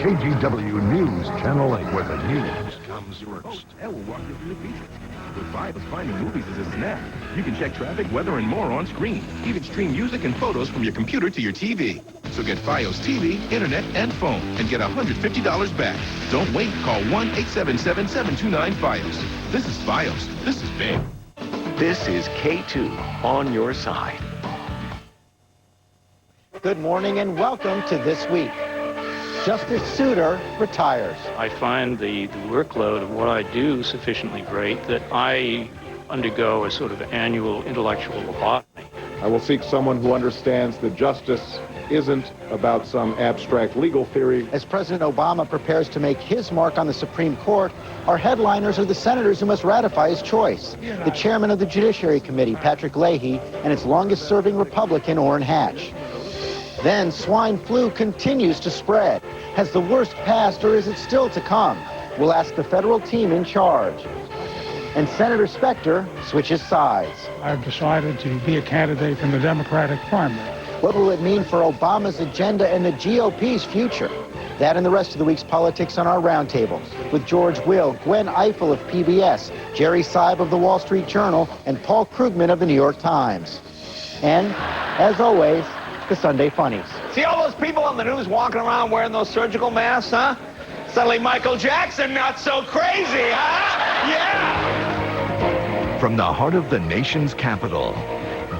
KGW News Channel 8, where the news comes first. Elle will walk you through the features. With Fios, finding movies is a snap. You can check traffic, weather, and more on screen. Even stream music and photos from your computer to your TV. So get Fios TV, internet, and phone, and get $150 back. Don't wait. Call 1-877-729-FIOS. This is Fios. This is big. This is K2 on your side. Good morning and welcome to This Week. Justice Souter retires. I find the workload of what I do sufficiently great that I undergo a sort of annual intellectual lobotomy. I will seek someone who understands that justice isn't about some abstract legal theory. As President Obama prepares to make his mark on the Supreme Court, our headliners are the senators who must ratify his choice. The chairman of the Judiciary Committee, Patrick Leahy, and its longest-serving Republican, Orrin Hatch. Then swine flu continues to spread. Has the worst passed or is it still to come? We'll ask the federal team in charge. And Senator Specter switches sides. I've decided to be a candidate in the Democratic primary. What will it mean for Obama's agenda and the GOP's future? That and the rest of the week's politics on our roundtables with George Will, Gwen Ifill of PBS, Jerry Seib of the Wall Street Journal, and Paul Krugman of the New York Times. And, as always, the Sunday Funnies. See all those people on the news walking around wearing those surgical masks, huh? Suddenly Michael Jackson not so crazy, huh? Yeah! From the heart of the nation's capital,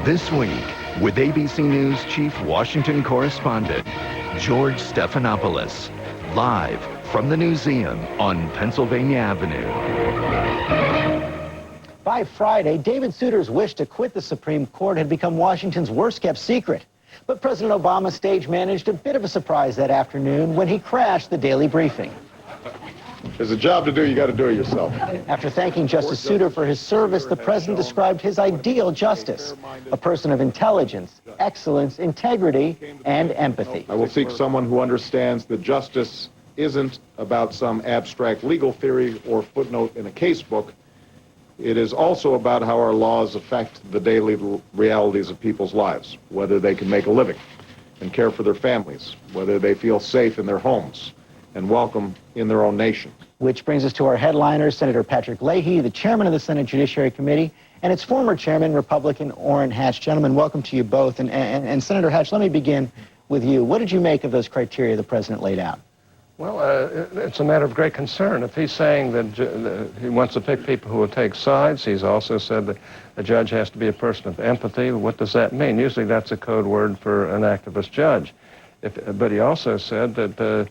This Week, with ABC News Chief Washington Correspondent George Stephanopoulos, live from the Newseum on Pennsylvania Avenue. By Friday, David Souter's wish to quit the Supreme Court had become Washington's worst-kept secret. But President Obama stage managed a bit of a surprise that afternoon when he crashed the daily briefing. There's a job to do, you got to do it yourself. After thanking Justice Souter for his service, the president described his ideal justice, a person of intelligence, excellence, integrity, and empathy. I will seek someone who understands that justice isn't about some abstract legal theory or footnote in a casebook. It is also about how our laws affect the daily realities of people's lives, whether they can make a living and care for their families, whether they feel safe in their homes and welcome in their own nation. Which brings us to our headliners, Senator Patrick Leahy, the chairman of the Senate Judiciary Committee, and its former chairman, Republican Orrin Hatch. Gentlemen, welcome to you both. And Senator Hatch, let me begin with you. What did you make of those criteria the president laid out? Well, it's a matter of great concern. If he's saying that he wants to pick people who will take sides, he's also said that a judge has to be a person of empathy. What does that mean? Usually that's a code word for an activist judge. But he also said that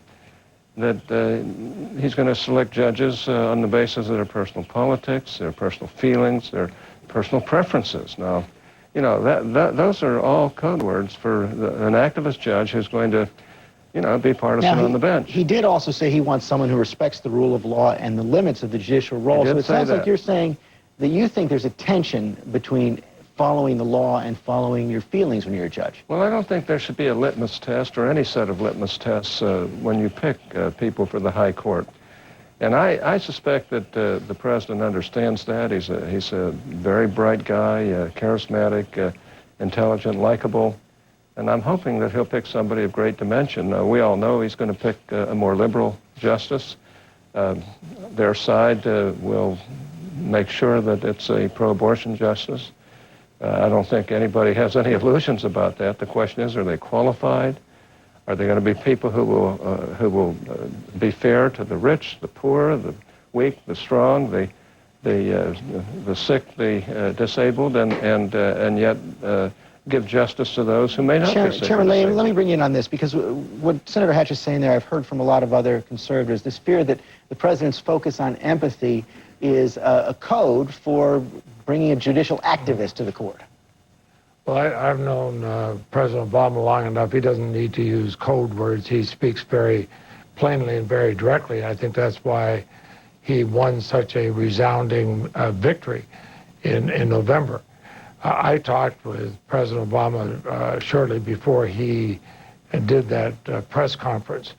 he's going to select judges on the basis of their personal politics, their personal feelings, their personal preferences. Now, you know, those are all code words for an activist judge who's going to, you know, be partisan on the bench. He did also say he wants someone who respects the rule of law and the limits of the judicial role. So it sounds like you're saying that you think there's a tension between following the law and following your feelings when you're a judge. Well, I don't think there should be a litmus test or any set of litmus tests when you pick people for the high court. And I suspect that the president understands that. He's a very bright guy, charismatic, intelligent, likable. And I'm hoping that he'll pick somebody of great dimension. We all know he's going to pick a more liberal justice. Their side will make sure that it's a pro-abortion justice. I don't think anybody has any illusions about that. The question is, are they qualified? Are they going to be people who will be fair to the rich, the poor, the weak, the strong, the sick, the disabled, and yet give justice to those who may not be sick? Chairman Leahy, let me bring you in on this, because what Senator Hatch is saying there, I've heard from a lot of other conservatives, this fear that the president's focus on empathy is a code for bringing a judicial activist to the court. Well, I've known President Obama long enough. He doesn't need to use code words. He speaks very plainly and very directly. I think that's why he won such a resounding victory in November. I talked with President Obama shortly before he did that press conference,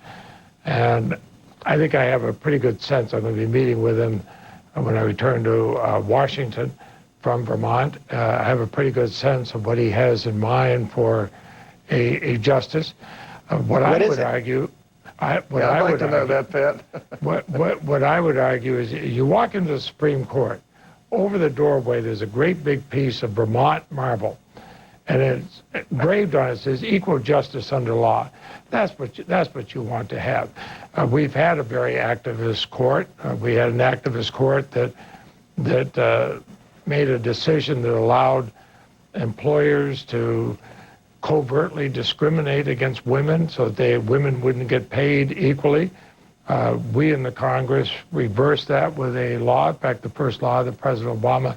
and I think I have a pretty good sense. I'm going to be meeting with him when I return to Washington from Vermont. I have a pretty good sense of what he has in mind for a justice. What I would argue I'd like to know that, Pat. what I would argue is you walk into the Supreme Court, over the doorway there's a great big piece of Vermont marble, and it's engraved on it says equal justice under law. That's what you want to have. We've had a very activist court. We had an activist court that made a decision that allowed employers to covertly discriminate against women so that women wouldn't get paid equally. We in the Congress reversed that with a law. In fact, the first law that President Obama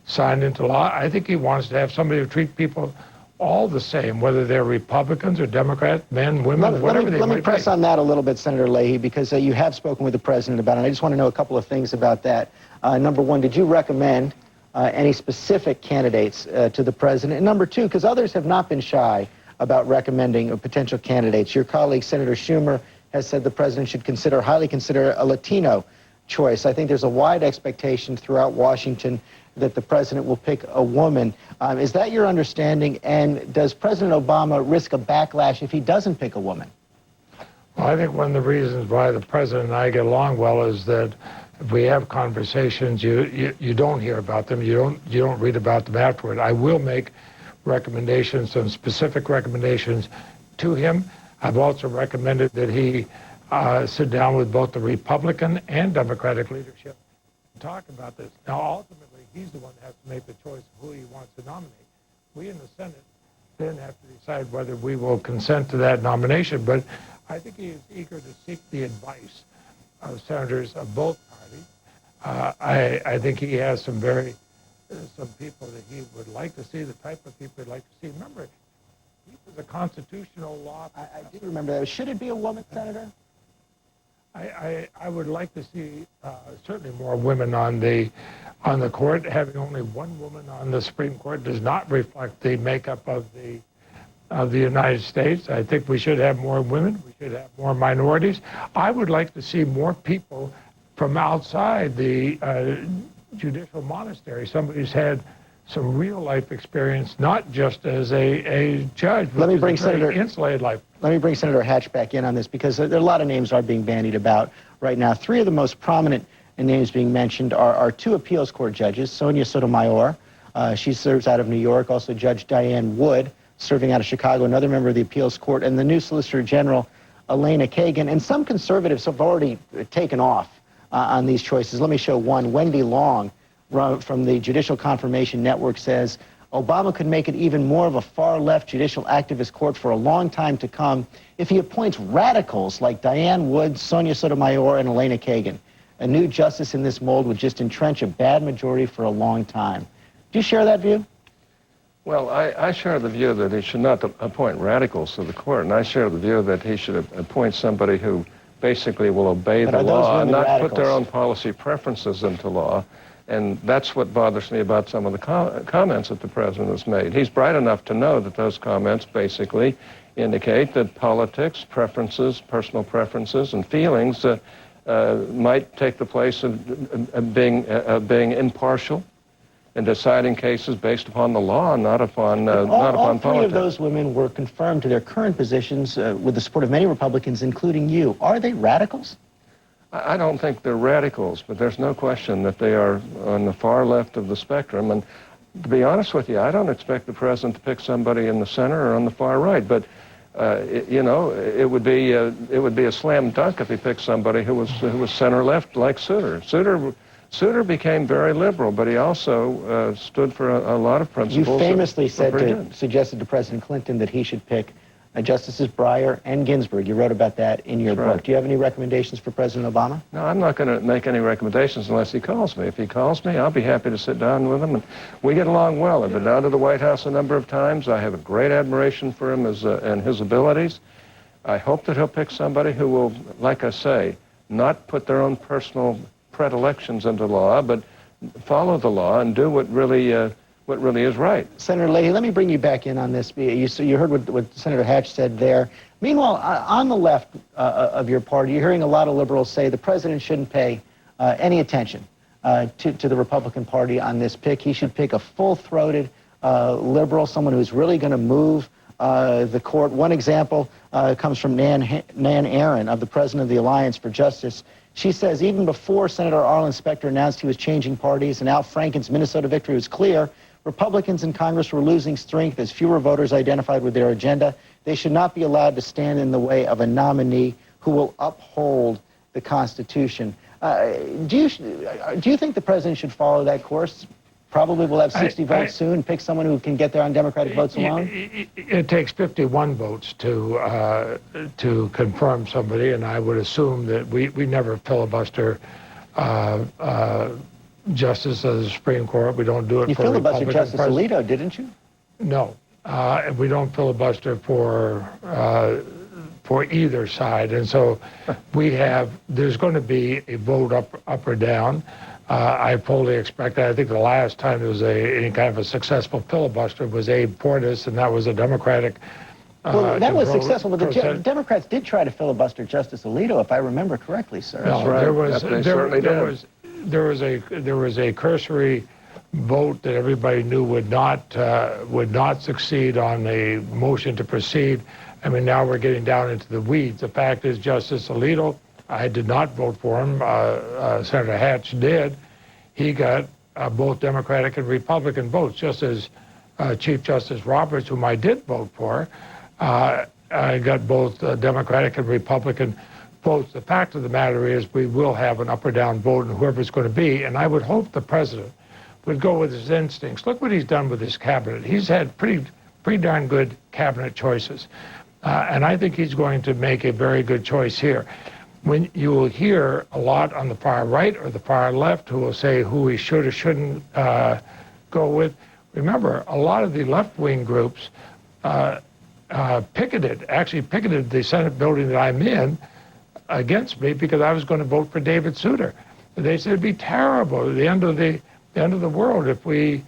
signed into law. I think he wants to have somebody who treats people all the same, whether they're Republicans or Democrats, men, women, whatever they might be. Let me press on that a little bit, Senator Leahy, because you have spoken with the president about it. And I just want to know a couple of things about that. Number one, did you recommend any specific candidates to the president? And number two, because others have not been shy about recommending potential candidates. Your colleague, Senator Schumer, has said the president should highly consider a Latino choice. I think there's a wide expectation throughout Washington that the president will pick a woman. Is that your understanding? And does President Obama risk a backlash if he doesn't pick a woman? Well, I think one of the reasons why the president and I get along well is that if we have conversations, you don't hear about them, you don't read about them afterward. I will make recommendations, some specific recommendations to him. I've also recommended that he sit down with both the Republican and Democratic leadership and talk about this. Now, ultimately, he's the one that has to make the choice of who he wants to nominate. We in the Senate then have to decide whether we will consent to that nomination, but I think he is eager to seek the advice of senators of both parties. I think he has some people that he would like to see, the type of people he'd like to see. Remember, he was a constitutional law professor. I do remember that. Should it be a woman, Senator? I would like to see certainly more women on the court. Having only one woman on the Supreme Court does not reflect the makeup of the United States. I think we should have more women. We should have more minorities. I would like to see more people from outside the judicial monastery. Somebody who's had some real life experience, not just as a judge, but insulated life. Let me bring Senator Hatch back in on this, because there are a lot of names are being bandied about right now. Three of the most prominent names being mentioned are two appeals court judges, Sonia Sotomayor, she serves out of New York, also Judge Diane Wood, serving out of Chicago, another member of the appeals court, and the new Solicitor General, Elena Kagan. And some conservatives have already taken off on these choices. Let me show one. Wendy Long from the Judicial Confirmation Network says, Obama could make it even more of a far-left judicial activist court for a long time to come if he appoints radicals like Diane Wood, Sonia Sotomayor, and Elena Kagan. A new justice in this mold would just entrench a bad majority for a long time. Do you share that view? Well, I share the view that he should not appoint radicals to the court, and I share the view that he should appoint somebody who basically will obey the law and not put their own policy preferences into law. And that's what bothers me about some of the comments that the president has made. He's bright enough to know that those comments basically indicate that politics, preferences, personal preferences, and feelings might take the place of being impartial and deciding cases based upon the law, not upon politics. All three of those women were confirmed to their current positions with the support of many Republicans, including you. Are they radicals? I don't think they're radicals, but there's no question that they are on the far left of the spectrum. And to be honest with you, I don't expect the president to pick somebody in the center or on the far right. But it would be a slam dunk if he picked somebody who was center left like Souter. Souter became very liberal, but he also stood for a lot of principles. You famously suggested to President Clinton that he should pick Justices Breyer and Ginsburg. You wrote about that in your book. Right. Do you have any recommendations for President Obama? No, I'm not going to make any recommendations unless he calls me. If he calls me, I'll be happy to sit down with him. And we get along well. I've been down to the White House a number of times. I have a great admiration for him and his abilities. I hope that he'll pick somebody who will, like I say, not put their own personal predilections into law, but follow the law and do what really is right. Senator Leahy, let me bring you back in on this. You heard what Senator Hatch said there. Meanwhile, on the left of your party, you're hearing a lot of liberals say the president shouldn't pay any attention to the Republican Party on this pick. He should pick a full-throated liberal, someone who's really going to move the court. One example comes from Nan Aaron, of the president of the Alliance for Justice. She says even before Senator Arlen Specter announced he was changing parties and Al Franken's Minnesota victory was clear, Republicans in Congress were losing strength as fewer voters identified with their agenda. They should not be allowed to stand in the way of a nominee who will uphold the Constitution. Do you think the president should follow that course? Probably will have 60 votes soon. Pick someone who can get there on Democratic votes alone. It takes 51 votes to confirm somebody, and I would assume that we never filibuster justice of the Supreme Court. We don't do it you for Republican filibustered Justice Alito, didn't you? No, we don't filibuster for either side, and so there's going to be a vote up or down. I fully expect that. I think the last time there was any kind of a successful filibuster was Abe Portas, and that was a Democratic. Well, that was successful, but the Democrats did try to filibuster Justice Alito, if I remember correctly, sir. That's right. There was a cursory vote that everybody knew would not succeed on a motion to proceed. I mean, now we're getting down into the weeds. The fact is, Justice Alito, I did not vote for him. Senator Hatch did. He got both Democratic and Republican votes, just as Chief Justice Roberts, whom I did vote for, got both Democratic and Republican votes. The fact of the matter is we will have an up or down vote in whoever it's going to be, and I would hope the president would go with his instincts. Look what he's done with his cabinet. He's had pretty darn good cabinet choices, and I think he's going to make a very good choice here. When you will hear a lot on the far right or the far left who will say who he should or shouldn't go with, remember, a lot of the left-wing groups picketed the Senate building that I'm in against me because I was going to vote for David Souter. They said it'd be terrible, the end of the world if we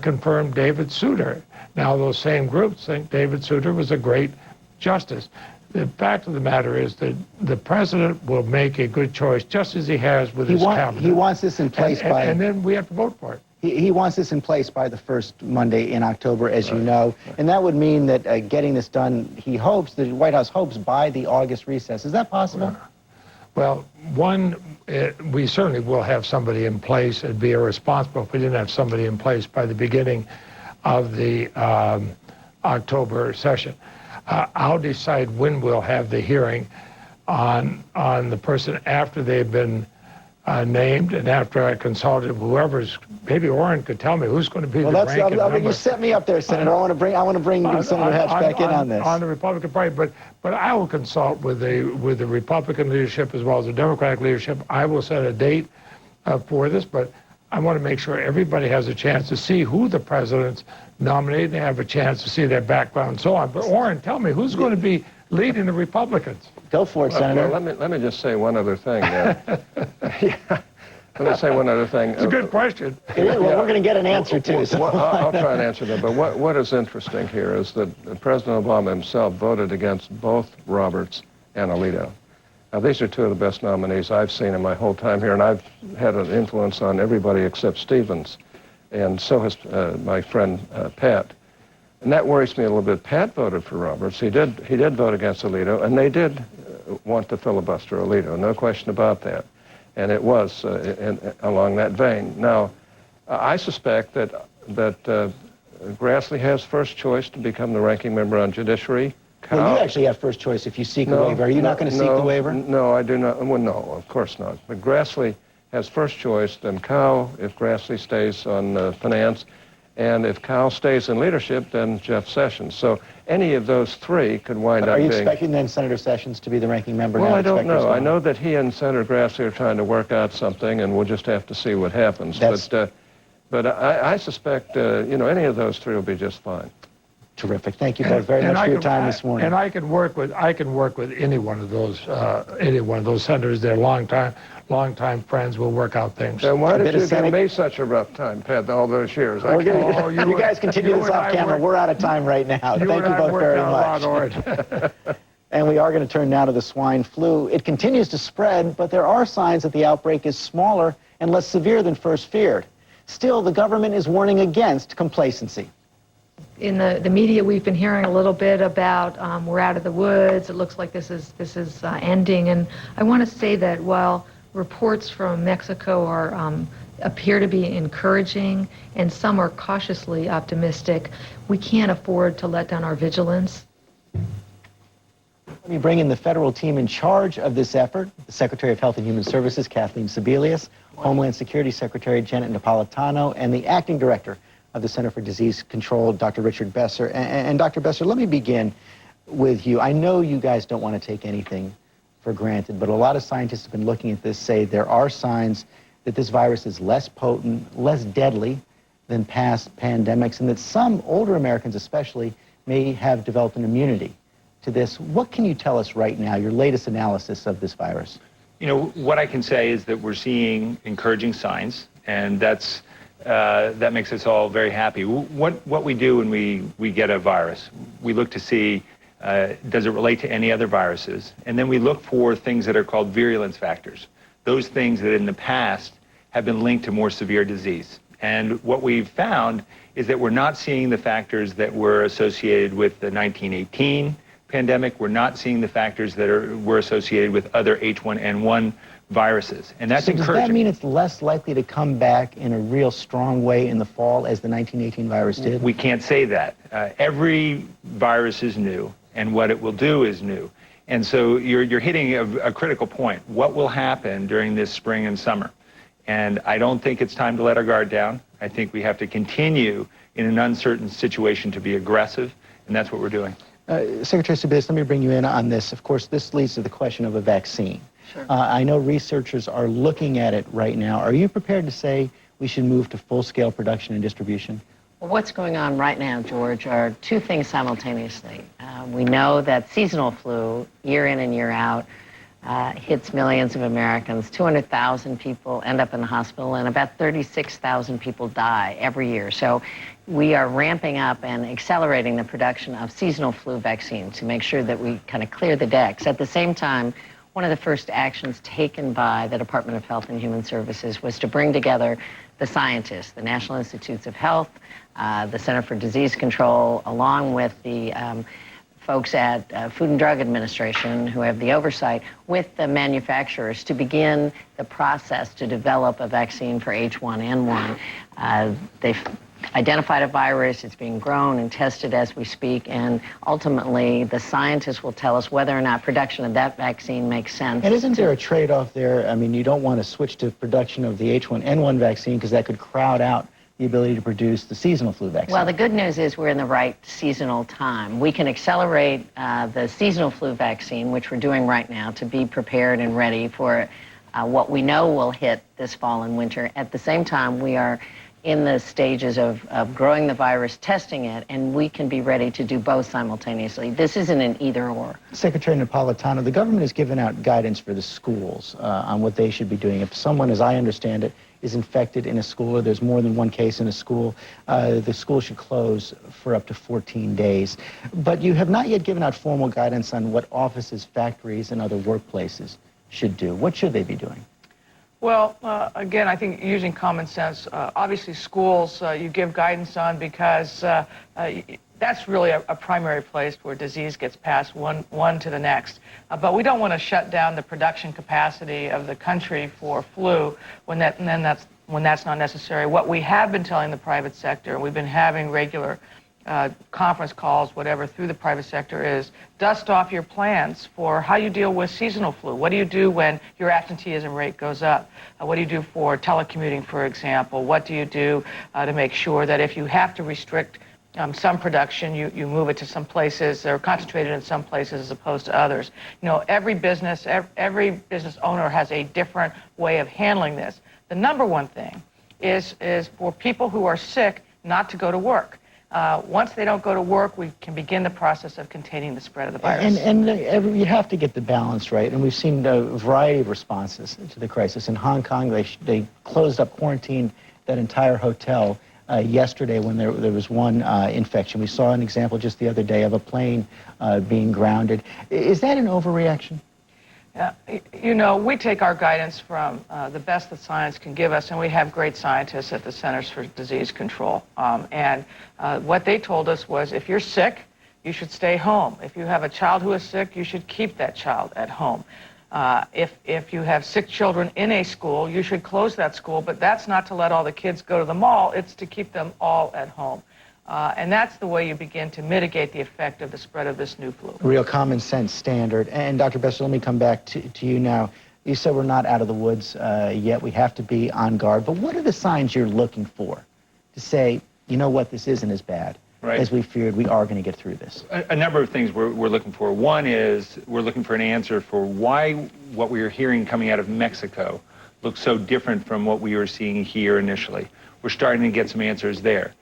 confirmed David Souter. Now those same groups think David Souter was a great justice. The fact of the matter is that the president will make a good choice, just as he has with his cabinet. He wants this in place and then we have to vote for it. He wants this in place by the first Monday in October, as you know, and that would mean that getting this done, the White House hopes, by the August recess. Is that possible? Well, we certainly will have somebody in place. It'd be irresponsible if we didn't have somebody in place by the beginning of the October session. I'll decide when we'll have the hearing on the person after they've been named, and after I consulted whoever's. Maybe Orrin could tell me who's going to be the ranking member. You set me up there, Senator. I want to bring Senator Hatch back in on this. On the Republican Party, but I will consult with the Republican leadership as well as the Democratic leadership. I will set a date for this, but I want to make sure everybody has a chance to see who the president's nominated. They have a chance to see their background and so on. But Orrin, tell me, who's going to be leading the Republicans? Go for it, Senator. Well, let me just say one other thing. Let me say one other thing. It's a good question. Well, we're going to get an answer, too. So I'll try and answer that. But what is interesting here is that President Obama himself voted against both Roberts and Alito. Now, these are two of the best nominees I've seen in my whole time here, and I've had an influence on everybody except Stevens, and so has my friend Pat. And that worries me a little bit. Pat voted for Roberts. He did vote against Alito, and they did want to filibuster Alito, no question about that. And it was along that vein. Now, I suspect that Grassley has first choice to become the ranking member on Judiciary. Well, you actually have first choice if you seek a waiver. Are you not going to seek the waiver? No, I do not. Well, no, of course not. But Grassley has first choice, then Cow, if Grassley stays on finance, and if Cow stays in leadership, then Jeff Sessions. So any of those three could wind up being... Are you expecting then Senator Sessions to be the ranking member? Well, I don't know. I know that he and Senator Grassley are trying to work out something, and we'll just have to see what happens. But I suspect, any of those three will be just fine. Terrific. Thank you both very much for your time this morning. And I can work with any one of those senators. They're longtime friends. We'll work out things. Then why did you give me such a rough time, Pat, all those years? You guys continue this off camera. We're out of time right now. Thank you both very much. And we are going to turn now to the swine flu. It continues to spread, but there are signs that the outbreak is smaller and less severe than first feared. Still, the government is warning against complacency. in the media, we've been hearing a little bit about we're out of the woods. It looks like this is ending. And I want to say that while reports from Mexico are appear to be encouraging and some are cautiously optimistic, we can't afford to let down our vigilance. Let me bring in the federal team in charge of this effort, the Secretary of Health and Human Services, Kathleen Sebelius, Homeland Security Secretary Janet Napolitano, and the Acting Director of the Center for Disease Control, Dr. Richard Besser. And Dr. Besser, let me begin with you. I know you guys don't want to take anything for granted, but a lot of scientists have been looking at this, say there are signs that this virus is less potent, less deadly than past pandemics, and that some older Americans especially may have developed an immunity to this. What can you tell us right now, your latest analysis of this virus? You know, what I can say is that we're seeing encouraging signs, and that makes us all very happy. What we do when we get a virus, we look to see, does it relate to any other viruses? And then we look for things that are called virulence factors, those things that in the past have been linked to more severe disease. And what we've found is that we're not seeing the factors that were associated with the 1918 pandemic. We're not seeing the factors that were associated with other H1N1 viruses, and that's encouraging. Does that mean it's less likely to come back in a real strong way in the fall as the 1918 virus did? We can't say that. Every virus is new, and what it will do is new. And so you're hitting a critical point. What will happen during this spring and summer? And I don't think it's time to let our guard down. I think we have to continue in an uncertain situation to be aggressive, and that's what we're doing. Secretary Sebelius, let me bring you in on this. Of course, this leads to the question of a vaccine. Sure. I know researchers are looking at it right now. Are you prepared to say we should move to full-scale production and distribution? Well, what's going on right now, George, are two things simultaneously. We know that seasonal flu, year in and year out, hits millions of Americans. 200,000 people end up in the hospital, and about 36,000 people die every year. So we are ramping up and accelerating the production of seasonal flu vaccines to make sure that we kind of clear the decks. At the same time, one of the first actions taken by the Department of Health and Human Services was to bring together the scientists, the National Institutes of Health, the Center for Disease Control, along with the folks at Food and Drug Administration who have the oversight, with the manufacturers to begin the process to develop a vaccine for H1N1. They've identified a virus, it's being grown and tested as we speak, and ultimately the scientists will tell us whether or not production of that vaccine makes sense. And isn't there a trade-off there? I mean, you don't want to switch to production of the H1N1 vaccine because that could crowd out the ability to produce the seasonal flu vaccine. Well, the good news is we're in the right seasonal time. We can accelerate the seasonal flu vaccine, which we're doing right now, to be prepared and ready for what we know will hit this fall and winter. At the same time, we are in the stages of growing the virus, testing it, and we can be ready to do both simultaneously. This isn't an either-or. Secretary Napolitano, the government has given out guidance for the schools on what they should be doing. If someone, as I understand it, is infected in a school, or there's more than one case in a school, the school should close for up to 14 days. But you have not yet given out formal guidance on what offices, factories, and other workplaces should do. What should they be doing? Well, again, I think using common sense. Obviously, schools you give guidance on because that's really a primary place where disease gets passed one to the next. But we don't want to shut down the production capacity of the country for flu when that's not necessary. What we have been telling the private sector, and we've been having regular conference calls, whatever, through the private sector, is dust off your plans for how you deal with seasonal flu. What do you do when your absenteeism rate goes up? What do you do for telecommuting, for example? What do you do to make sure that if you have to restrict some production, you move it to some places, or concentrated in some places as opposed to others? You know, every business owner has a different way of handling this. The number one thing is for people who are sick not to go to work. Once they don't go to work, we can begin the process of containing the spread of the virus. And you have to get the balance right, and we've seen a variety of responses to the crisis. In Hong Kong, they closed up, quarantined that entire hotel yesterday when there was one infection. We saw an example just the other day of a plane being grounded. Is that an overreaction? You know, we take our guidance from the best that science can give us, and we have great scientists at the Centers for Disease Control. What they told us was, if you're sick, you should stay home. If you have a child who is sick, you should keep that child at home. If you have sick children in a school, you should close that school, but that's not to let all the kids go to the mall, it's to keep them all at home. And that's the way you begin to mitigate the effect of the spread of this new flu. Real common sense standard. And Dr. Besser, let me come back to you now. You said we're not out of the woods yet. We have to be on guard. But what are the signs you're looking for to say, you know what, this isn't as bad as we feared? We are going to get through this. A number of things we're looking for. One is we're looking for an answer for why what we are hearing coming out of Mexico looks so different from what we were seeing here initially. We're starting to get some answers there.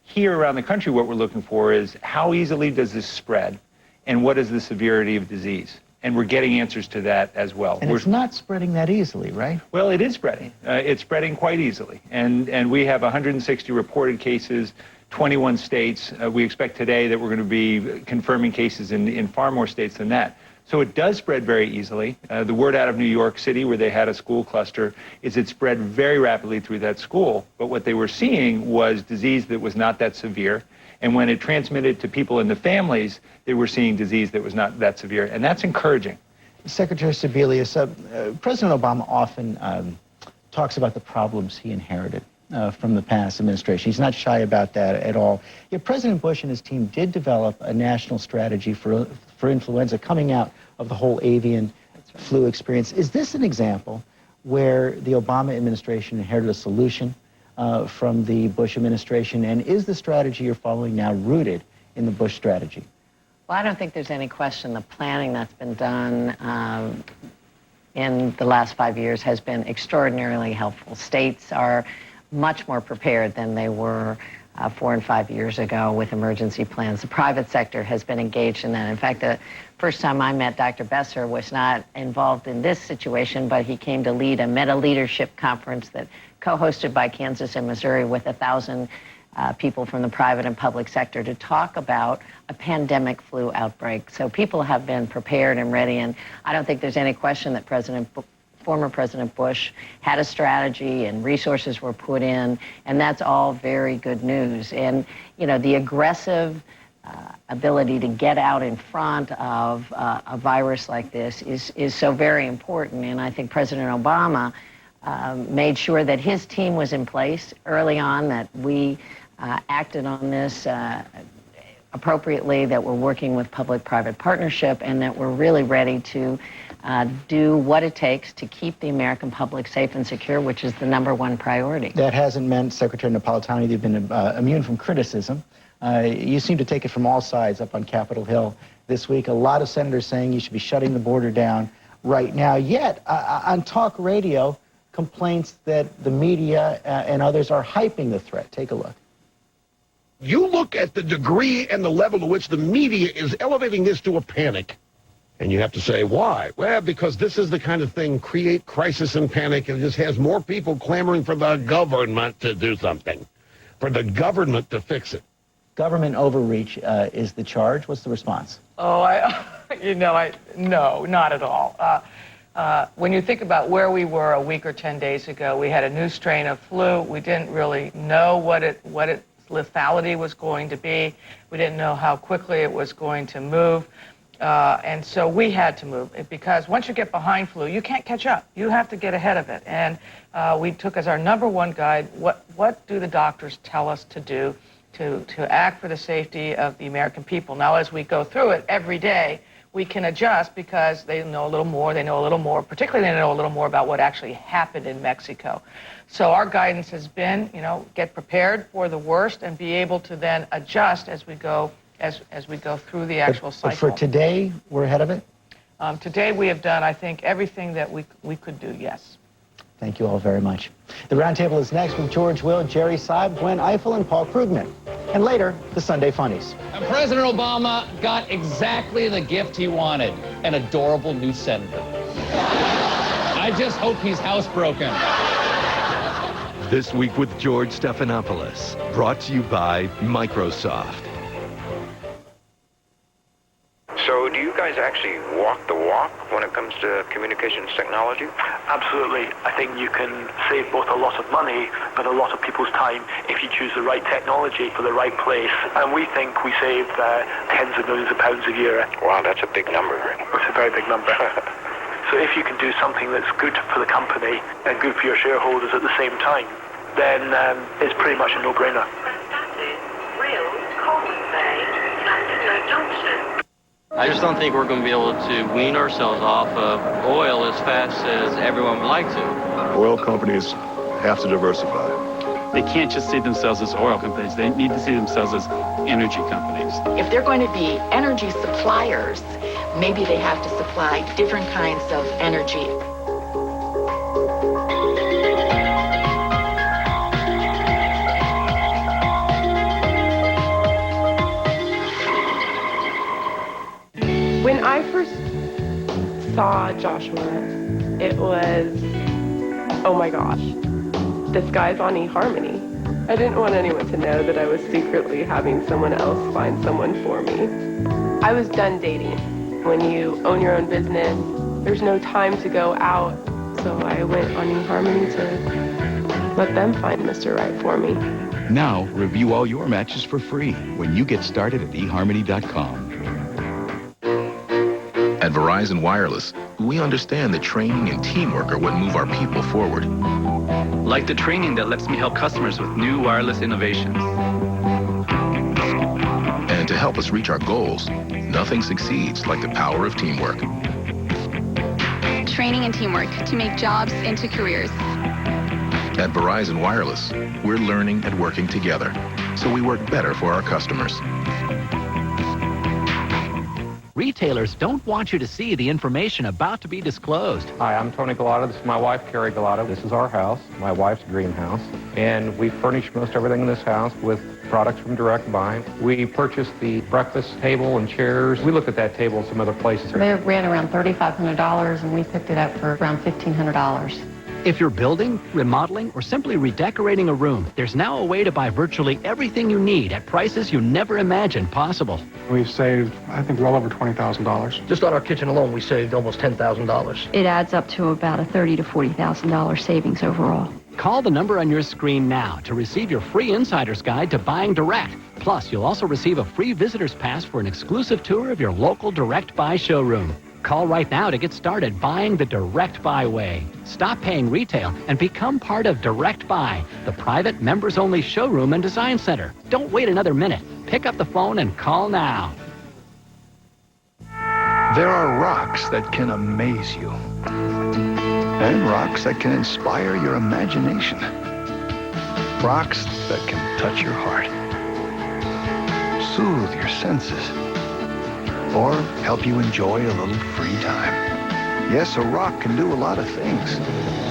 Here around the country, what we're looking for is how easily does this spread, and what is the severity of disease? And we're getting answers to that as well. And it's not spreading that easily, right? Well, it is spreading. It's spreading quite easily. And we have 160 reported cases, 21 states. We expect today that we're going to be confirming cases in far more states than that. So it does spread very easily. The word out of New York City, where they had a school cluster, is it spread very rapidly through that school. But what they were seeing was disease that was not that severe. And when it transmitted to people in the families, they were seeing disease that was not that severe. And that's encouraging. Secretary Sebelius, President Obama often talks about the problems he inherited from the past administration. He's not shy about that at all. Yet President Bush and his team did develop a national strategy for influenza coming out of the whole avian flu experience. Is this an example where the Obama administration inherited a solution from the Bush administration? And is the strategy you're following now rooted in the Bush strategy? Well, I don't think there's any question the planning that's been done in the last 5 years has been extraordinarily helpful. States are much more prepared than they were 4 and 5 years ago with emergency plans. The private sector has been engaged in that. In fact, the first time I met Dr. Besser was not involved in this situation, but he came to lead a meta-leadership conference that co-hosted by Kansas and Missouri with 1,000 people from the private and public sector to talk about a pandemic flu outbreak. So people have been prepared and ready, and I don't think there's any question that former President Bush had a strategy and resources were put in, and that's all very good news. And, you know, the aggressive ability to get out in front of a virus like this is so very important. And I think President Obama made sure that his team was in place early on, that we acted on this appropriately, that we're working with public-private partnership, and that we're really ready to do what it takes to keep the American public safe and secure, which is the #1 priority. That hasn't meant, Secretary Napolitano, you've been immune from criticism. You seem to take it from all sides up on Capitol Hill this week. A lot of senators saying you should be shutting the border down right now. Yet, on talk radio, complaints that the media and others are hyping the threat. Take a look. You look at the degree and the level to which the media is elevating this to a panic, and you have to say, why? Well, because this is the kind of thing, create crisis and panic, and it just has more people clamoring for the government to do something, for the government to fix it. Government overreach is the charge. What's the response? Oh, no, not at all. When you think about where we were a week or 10 days ago, we had a new strain of flu. We didn't really know what its lethality was going to be. We didn't know how quickly it was going to move. And so we had to move, because once you get behind flu, you can't catch up. You have to get ahead of it. And we took as our #1 guide, what do the doctors tell us to do to act for the safety of the American people? Now, as we go through it every day, we can adjust because they know a little more, particularly they know a little more about what actually happened in Mexico. So our guidance has been, get prepared for the worst and be able to then adjust as we go through the actual cycle. But for today, we're ahead of it? Today we have done, I think, everything that we could do, yes. Thank you all very much. The Roundtable is next with George Will, Jerry Seib, Gwen Ifill, and Paul Krugman. And later, the Sunday Funnies. And President Obama got exactly the gift he wanted, an adorable new senator. I just hope he's housebroken. This Week with George Stephanopoulos, brought to you by Microsoft. So do you guys guys actually walk the walk when it comes to communications technology? Absolutely. I think you can save both a lot of money but a lot of people's time if you choose the right technology for the right place. And we think we save tens of millions of pounds a year. Wow, that's a big number. It's a very big number. So if you can do something that's good for the company and good for your shareholders at the same time, then it's pretty much a no-brainer. I just don't think we're going to be able to wean ourselves off of oil as fast as everyone would like to. Oil companies have to diversify. They can't just see themselves as oil companies. They need to see themselves as energy companies. If they're going to be energy suppliers, maybe they have to supply different kinds of energy. When I first saw Joshua, it was, oh my gosh, this guy's on eHarmony. I didn't want anyone to know that I was secretly having someone else find someone for me. I was done dating. When you own your own business, there's no time to go out, so I went on eHarmony to let them find Mr. Right for me. Now, review all your matches for free when you get started at eHarmony.com. At Verizon Wireless, we understand that training and teamwork are what move our people forward. Like the training that lets me help customers with new wireless innovations. And to help us reach our goals, nothing succeeds like the power of teamwork. Training and teamwork to make jobs into careers. At Verizon Wireless, we're learning and working together, so we work better for our customers. Retailers don't want you to see the information about to be disclosed. Hi, I'm Tony Galata. This is my wife, Carrie Galata. This is our house, my wife's dream house. And we furnish most everything in this house with products from Direct Buy. We purchased the breakfast table and chairs. We looked at that table in some other places. They ran around $3,500, and we picked it up for around $1,500. If you're building, remodeling, or simply redecorating a room, there's now a way to buy virtually everything you need at prices you never imagined possible. We've saved, I think, well over $20,000. Just on our kitchen alone, we saved almost $10,000. It adds up to about a $30,000 to $40,000 savings overall. Call the number on your screen now to receive your free insider's guide to buying direct. Plus, you'll also receive a free visitor's pass for an exclusive tour of your local Direct Buy showroom. Call right now to get started buying the Direct Buy way. Stop paying retail and become part of Direct Buy, the private members-only showroom and design center. Don't wait another minute. Pick up the phone and call now. There are rocks that can amaze you, and rocks that can inspire your imagination. Rocks that can touch your heart, soothe your senses, or help you enjoy a little free time. Yes, a rock can do a lot of things,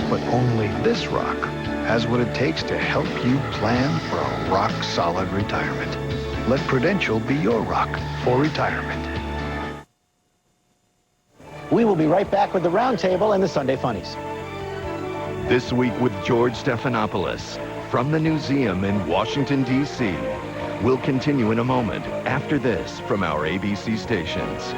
but only this rock has what it takes to help you plan for a rock-solid retirement. Let Prudential be your rock for retirement. We will be right back with the Roundtable and the Sunday Funnies. This week with George Stephanopoulos from the Newseum in Washington, D.C. We'll continue in a moment after this from our ABC stations.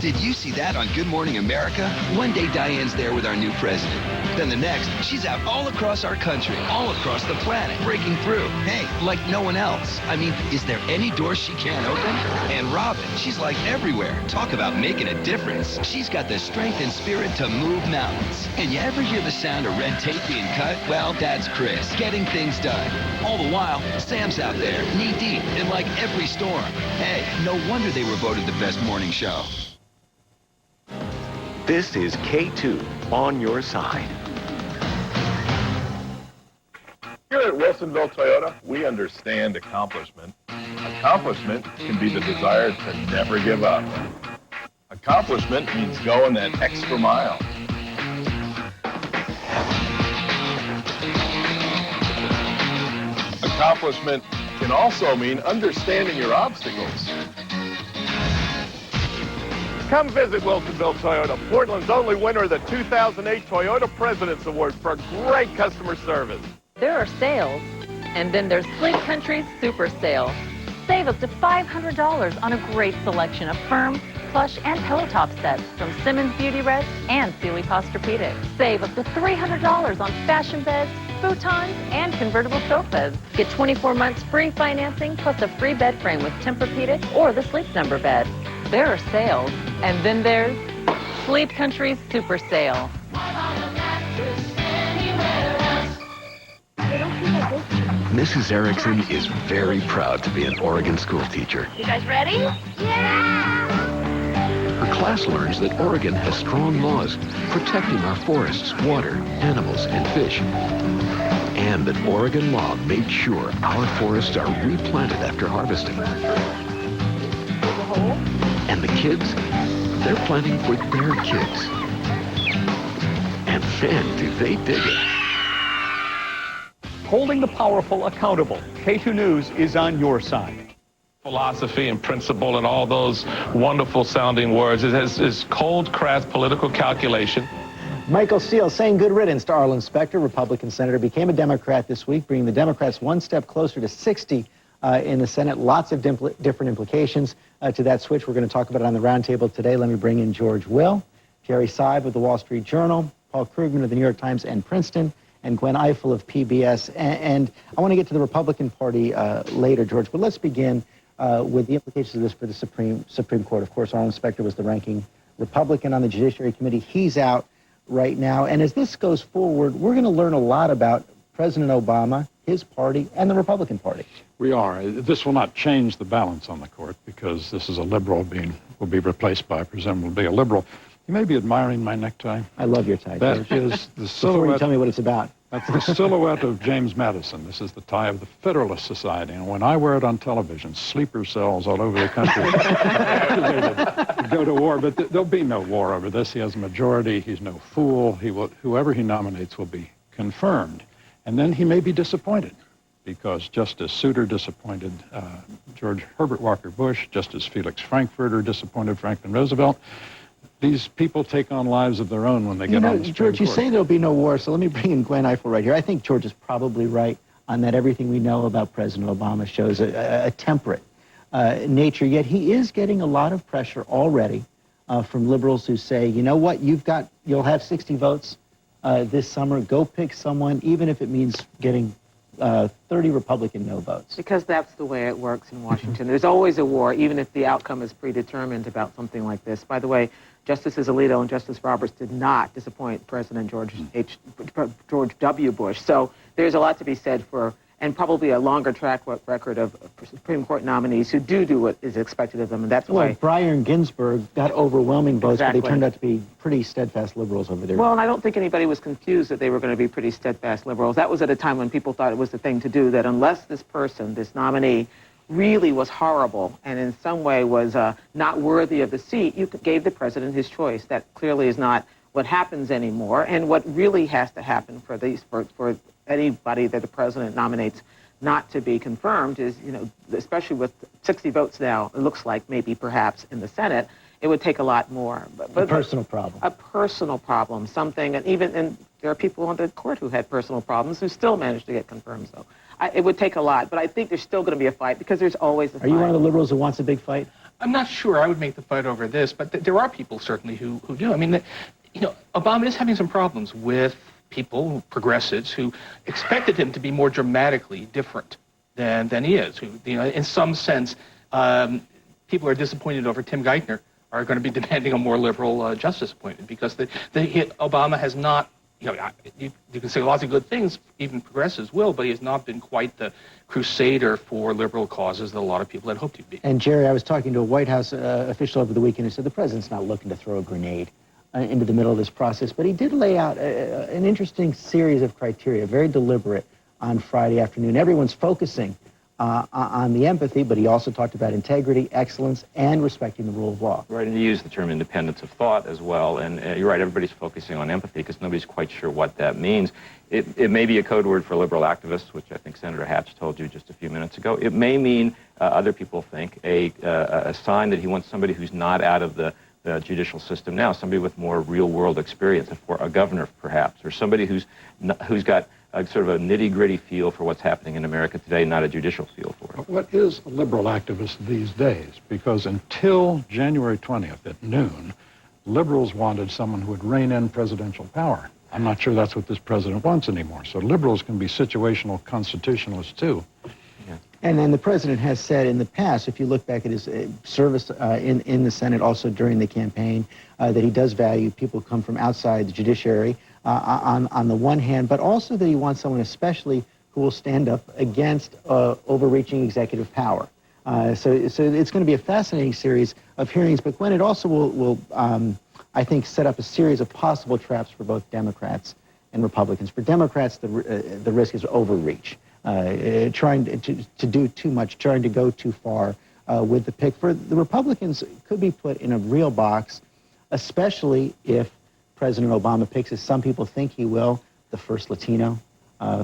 Did you see that on Good Morning America? One day Diane's there with our new president. Then the next, she's out all across our country, all across the planet, breaking through. Hey, like no one else. I mean, is there any door she can't open? And Robin, she's like everywhere. Talk about making a difference. She's got the strength and spirit to move mountains. And you ever hear the sound of red tape being cut? Well, that's Chris, getting things done. All the while, Sam's out there, knee-deep in like every storm. Hey, no wonder they were voted the best morning show. This is K2 on your side. Here at Wilsonville Toyota, we understand accomplishment. Accomplishment can be the desire to never give up. Accomplishment means going that extra mile. Accomplishment can also mean understanding your obstacles. Come visit Wilsonville Toyota, Portland's only winner of the 2008 Toyota President's Award for great customer service. There are sales, and then there's Sleep Country's Super Sale. Save up to $500 on a great selection of firm, plush, and pillow top sets from Simmons Beauty Rest and Sealy Posturepedic. Save up to $300 on fashion beds, futons, and convertible sofas. Get 24 months free financing plus a free bed frame with Tempur-Pedic or the Sleep Number bed. There are sales, and then there's Sleep Country's Super Sale. Mrs. Erickson is very proud to be an Oregon school teacher. You guys ready? Yeah! Her class learns that Oregon has strong laws protecting our forests, water, animals, and fish. And that Oregon law made sure our forests are replanted after harvesting. And the kids, they're planting for their kids. And man, do they dig it. Holding the powerful accountable. K2 News is on your side. Philosophy and principle and all those wonderful sounding words. It is cold, crass political calculation. Michael Steele saying good riddance to Arlen Specter, Republican senator, became a Democrat this week, bringing the Democrats one step closer to 60 in the Senate. Lots of different implications to that switch. We're going to talk about it on the roundtable today. Let me bring in George Will, Jerry Seib of the Wall Street Journal, Paul Krugman of the New York Times and Princeton, and Gwen Ifill of PBS. And I want to get to the Republican Party later, George, but let's begin with the implications of this for the Supreme Court. Of course, Arlen Specter was the ranking Republican on the Judiciary Committee. He's out right now. And as this goes forward, we're going to learn a lot about President Obama, his party, and the Republican Party. We are. This will not change the balance on the court because this is a liberal will be replaced by presumably a liberal. You may be admiring my necktie. I love your tie, That George. is the silhouette. Before you tell me what it's about. That's the silhouette of James Madison. This is the tie of the Federalist Society. And when I wear it on television, sleeper cells all over the country go to war. But there'll be no war over this. He has a majority. He's no fool. Whoever he nominates will be confirmed. And then he may be disappointed because Justice Souter disappointed George Herbert Walker Bush, Justice Felix Frankfurter disappointed Franklin Roosevelt. These people take on lives of their own when they get on the Supreme George, you Court. say there'll be no war, so let me bring in Gwen Ifill right here. I think George is probably right on that. Everything we know about President Obama shows a temperate nature, yet he is getting a lot of pressure already from liberals who say, you know what, you'll have 60 votes this summer. Go pick someone, even if it means getting 30 Republican no votes. Because that's the way it works in Washington. There's always a war, even if the outcome is predetermined about something like this. By the way, Justices Alito and Justice Roberts did not disappoint President George W. Bush. So there's a lot to be said for, and probably a longer track record of Supreme Court nominees who do what is expected of them, and that's why. Breyer and Ginsburg got overwhelming votes, Exactly. but they turned out to be pretty steadfast liberals over there. Well, and I don't think anybody was confused that they were going to be pretty steadfast liberals. That was at a time when people thought it was the thing to do, that unless this person, this nominee, really was horrible and in some way was not worthy of the seat, you gave the president his choice. That clearly is not what happens anymore. And what really has to happen for anybody that the president nominates not to be confirmed is, especially with 60 votes now, it looks like maybe perhaps in the Senate, it would take a lot more. A personal problem. A personal problem, something, and there are people on the court who had personal problems who still managed to get confirmed. So it would take a lot, but I think there's still going to be a fight because there's always a fight. Are you one of the liberals who wants a big fight? I'm not sure I would make the fight over this, but there are people certainly who do. I mean, Obama is having some problems with people, progressives, who expected him to be more dramatically different than he is. Who, in some sense, people are disappointed over Tim Geithner are going to be demanding a more liberal justice appointment because Obama has not. You can say lots of good things, even progressives will, but he has not been quite the crusader for liberal causes that a lot of people had hoped he'd be. And Jerry, I was talking to a White House official over the weekend who said the president's not looking to throw a grenade into the middle of this process, but he did lay out an interesting series of criteria, very deliberate, on Friday afternoon. Everyone's focusing on the empathy, but he also talked about integrity, excellence, and respecting the rule of law. Right, and you used the term independence of thought as well, and you're right, everybody's focusing on empathy because nobody's quite sure what that means. It may be a code word for liberal activists, which I think Senator Hatch told you just a few minutes ago. It may mean, other people think, a sign that he wants somebody who's not out of the judicial system now, somebody with more real-world experience, a governor perhaps, or somebody who's got sort of a nitty-gritty feel for what's happening in America today, not a judicial feel for it. What is a liberal activist these days? Because until January 20th at noon, liberals wanted someone who would rein in presidential power. I'm not sure that's what this president wants anymore. So liberals can be situational constitutionalists too. And then the president has said in the past, if you look back at his service in the Senate, also during the campaign, that he does value people who come from outside the judiciary on the one hand, but also that he wants someone especially who will stand up against overreaching executive power. So it's going to be a fascinating series of hearings, but Gwen, it also will I think, set up a series of possible traps for both Democrats and Republicans. For Democrats, the risk is overreach. Trying to do too much, trying to go too far with the pick. For the Republicans, it could be put in a real box, especially if President Obama picks, as some people think he will, the first Latino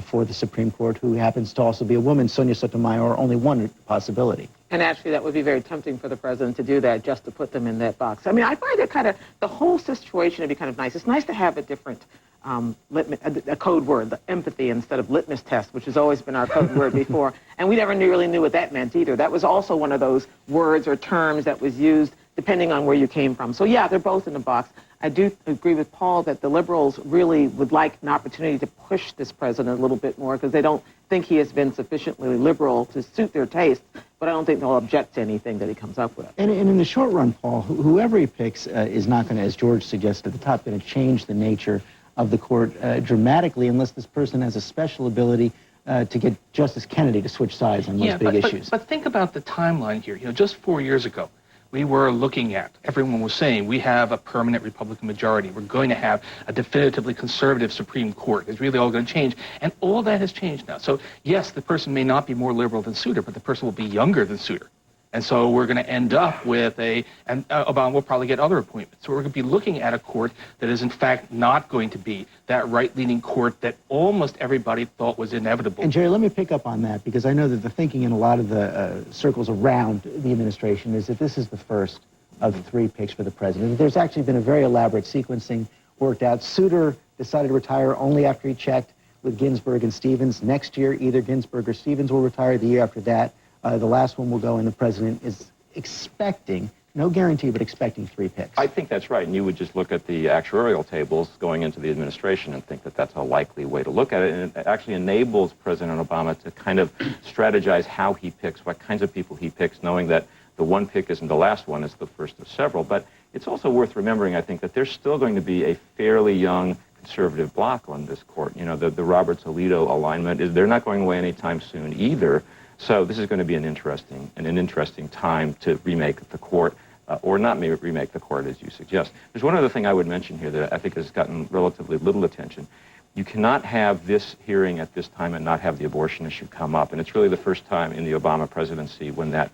for the Supreme Court, who happens to also be a woman, Sonia Sotomayor, only one possibility. And actually, that would be very tempting for the president to do that, just to put them in that box. I mean, I find it kind of, the whole situation would be kind of nice. It's nice to have a different a code word, the empathy, instead of litmus test, which has always been our code word before. And we never really knew what that meant either. That was also one of those words or terms that was used depending on where you came from. So yeah, they're both in the box. I do agree with Paul that the liberals really would like an opportunity to push this president a little bit more, because they don't think he has been sufficiently liberal to suit their taste, but I don't think they'll object to anything that he comes up with. And in the short run, Paul, whoever he picks is not going to, as George suggested at the top, going to change the nature of the court dramatically, unless this person has a special ability to get Justice Kennedy to switch sides on most big issues. But think about the timeline here. You know, just 4 years ago, we were looking at, everyone was saying, we have a permanent Republican majority. We're going to have a definitively conservative Supreme Court. It's really all going to change. And all that has changed now. So, yes, the person may not be more liberal than Souter, but the person will be younger than Souter. And so we're going to end up with and Obama will probably get other appointments. So we're going to be looking at a court that is, in fact, not going to be that right-leaning court that almost everybody thought was inevitable. And, Jerry, let me pick up on that, because I know that the thinking in a lot of the circles around the administration is that this is the first of 3 picks for the president. There's actually been a very elaborate sequencing worked out. Souter decided to retire only after he checked with Ginsburg and Stevens. Next year, either Ginsburg or Stevens will retire. The year after that, the last one will go, and the president is expecting, no guarantee, but expecting 3 picks. I think that's right, and you would just look at the actuarial tables going into the administration and think that that's a likely way to look at it, and it actually enables President Obama to kind of strategize how he picks, what kinds of people he picks, knowing that the one pick isn't the last one, it's the first of several. But it's also worth remembering, I think, that there's still going to be a fairly young conservative bloc on this court. You know, the Roberts-Alito alignment, they're not going away anytime soon either. So this is going to be an interesting time to remake the court, or not remake the court, as you suggest. There's one other thing I would mention here that I think has gotten relatively little attention. You cannot have this hearing at this time and not have the abortion issue come up, and it's really the first time in the Obama presidency when that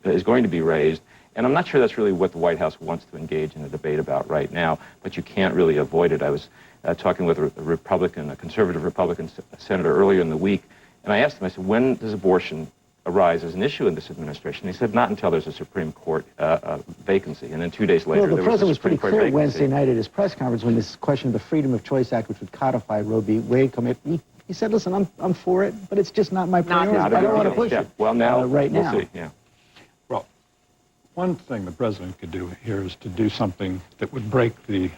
is going to be raised. And I'm not sure that's really what the White House wants to engage in a debate about right now, but you can't really avoid it. I was talking with a conservative Republican senator earlier in the week, and I asked him, I said, when does abortion arise as an issue in this administration? He said, not until there's a Supreme Court vacancy. And then 2 days later, the there president was a Supreme was pretty Court clear vacancy. Wednesday night at his press conference when this question of the Freedom of Choice Act, which would codify Roe v. Wade, come up. He said, listen, I'm for it, but it's just not my priority. I don't want to push it. Well, now, right we'll now. see. Yeah. Well, one thing the president could do here is to do something that would break the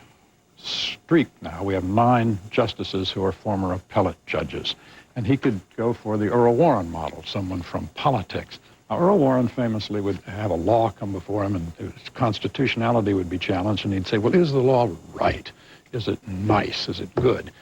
streak now. We have 9 justices who are former appellate judges. And he could go for the Earl Warren model, someone from politics. Now, Earl Warren famously would have a law come before him, and its constitutionality would be challenged, and he'd say, well, is the law right? Is it nice? Is it good?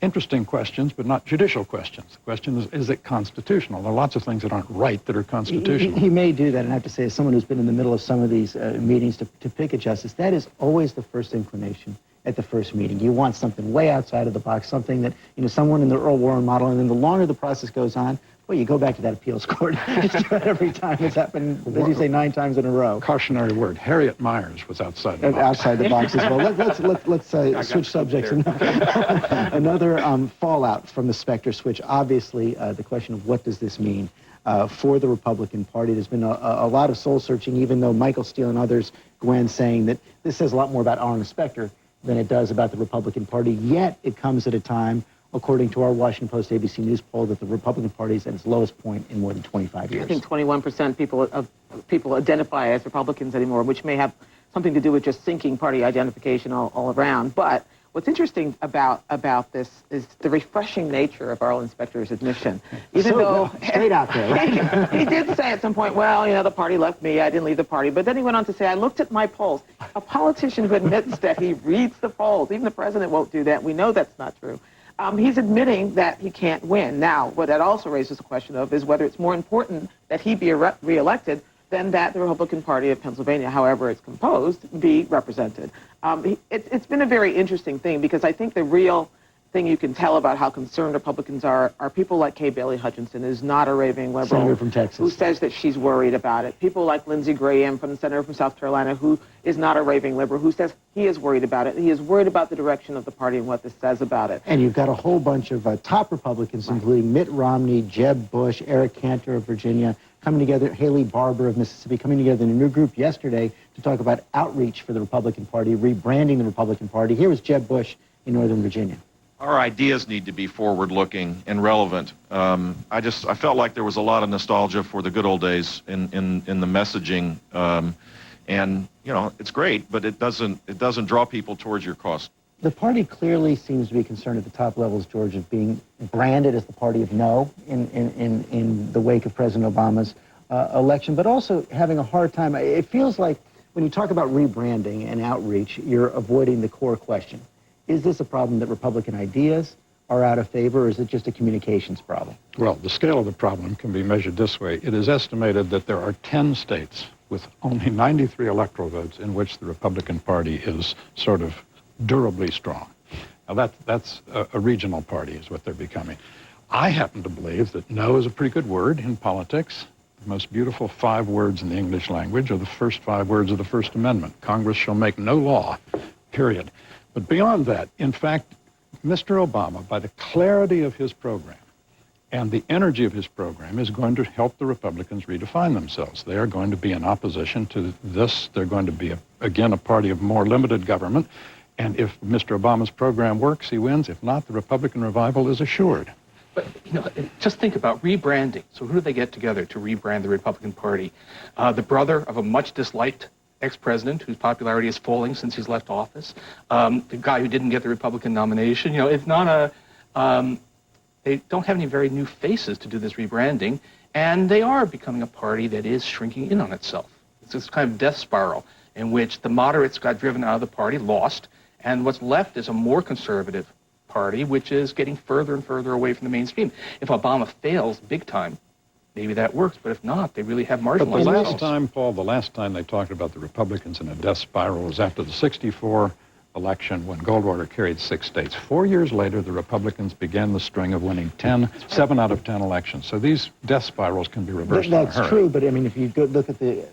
Interesting questions, but not judicial questions. The question is it constitutional? There are lots of things that aren't right that are constitutional. He may do that, and I have to say, as someone who's been in the middle of some of these meetings to pick a justice, that is always the first inclination at the first meeting. You want something way outside of the box, something that, someone in the Earl Warren model, and then the longer the process goes on, well, you go back to that appeals court just about every time. It's happened, as you say, 9 times in a row. Cautionary word. Harriet Myers was outside the box. Outside the box as well. Let's switch subjects. Another fallout from the Specter switch, obviously, the question of what does this mean for the Republican Party. There's been a lot of soul-searching, even though Michael Steele and others, Gwen, saying that this says a lot more about Arna Specter than it does about the Republican Party, yet it comes at a time according to our Washington Post ABC News poll, that the Republican Party is at its lowest point in more than 25 years. I think 21% people identify as Republicans anymore, which may have something to do with just sinking party identification all around. But what's interesting about this is the refreshing nature of Arlen Specter's admission. Even though straight out there. he did say at some point, well, the party left me, I didn't leave the party. But then he went on to say, I looked at my polls. A politician who admits that he reads the polls, even the president won't do that. We know that's not true. He's admitting that he can't win. Now, what that also raises the question of is whether it's more important that he be reelected than that the Republican Party of Pennsylvania, however it's composed, be represented. It's been a very interesting thing because I think the real thing you can tell about how concerned Republicans are people like Kay Bailey Hutchinson, who's not a raving liberal, Senator from Texas, who says that she's worried about it. People like Lindsey Graham, from the senator from South Carolina, who is not a raving liberal, who says he is worried about it. He is worried about the direction of the party and what this says about it. And you've got a whole bunch of top Republicans, including Mitt Romney, Jeb Bush, Eric Cantor of Virginia, coming together, Haley Barbour of Mississippi, coming together in a new group yesterday to talk about outreach for the Republican Party, rebranding the Republican Party. Here was Jeb Bush in Northern Virginia. Our ideas need to be forward-looking and relevant. I felt like there was a lot of nostalgia for the good old days in the messaging, and it's great, but it doesn't draw people towards your cause. The party clearly seems to be concerned at the top levels, George, of being branded as the party of no in the wake of President Obama's election, but also having a hard time. It feels like when you talk about rebranding and outreach, you're avoiding the core question. Is this a problem that Republican ideas are out of favor, or is it just a communications problem? Well, the scale of the problem can be measured this way. It is estimated that there are 10 states with only 93 electoral votes in which the Republican Party is sort of durably strong. Now, that's a regional party is what they're becoming. I happen to believe that no is a pretty good word in politics. The most beautiful 5 words in the English language are the first 5 words of the First Amendment. Congress shall make no law, period. But beyond that, in fact, Mr. Obama, by the clarity of his program and the energy of his program, is going to help the Republicans redefine themselves. They are going to be in opposition to this. They're going to be, again, a party of more limited government. And if Mr. Obama's program works, he wins. If not, the Republican revival is assured. But, just think about rebranding. So who do they get together to rebrand the Republican Party? The brother of a much disliked ex-president whose popularity is falling since he's left office, the guy who didn't get the Republican nomination. It's not they don't have any very new faces to do this rebranding, and they are becoming a party that is shrinking in on itself. It's this kind of death spiral in which the moderates got driven out of the party, lost, and what's left is a more conservative party, which is getting further and further away from the mainstream. If Obama fails big time, maybe that works, but if not, they really have marginalized But the last time, Paul, they talked about the Republicans in a death spiral was after the '64 election when Goldwater carried 6 states. 4 years later, the Republicans began the string of winning 7 out of 10 elections. So these death spirals can be reversed in a hurry. That's true, but I mean, if you look at the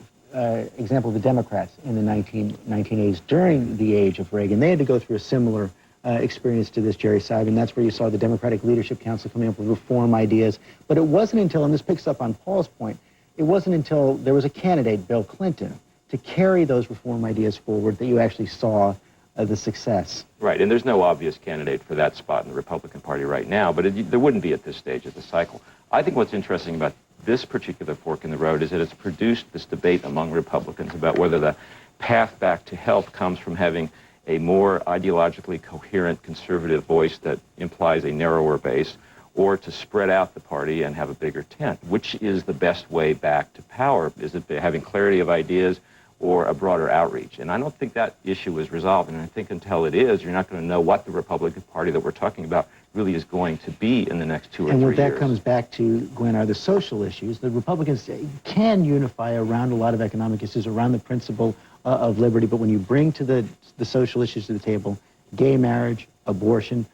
example of the Democrats in the 1980s, during the age of Reagan, they had to go through a similar experience to this, Jerry Seidman. That's where you saw the Democratic Leadership Council coming up with reform ideas. But it wasn't until, and this picks up on Paul's point, it wasn't until there was a candidate, Bill Clinton, to carry those reform ideas forward that you actually saw the success. Right, and there's no obvious candidate for that spot in the Republican Party right now, but there wouldn't be at this stage of the cycle. I think what's interesting about this particular fork in the road is that it's produced this debate among Republicans about whether the path back to health comes from having a more ideologically coherent conservative voice that implies a narrower base, or to spread out the party and have a bigger tent. Which is the best way back to power? Is it having clarity of ideas or a broader outreach? And I don't think that issue is resolved, and I think until it is, you're not going to know what the Republican Party that we're talking about really is going to be in the next 2 or 3 years. And what that comes back to, Gwen, are the social issues. The Republicans can unify around a lot of economic issues, around the principle of liberty, but when you bring to the social issues to the table, gay marriage, abortion,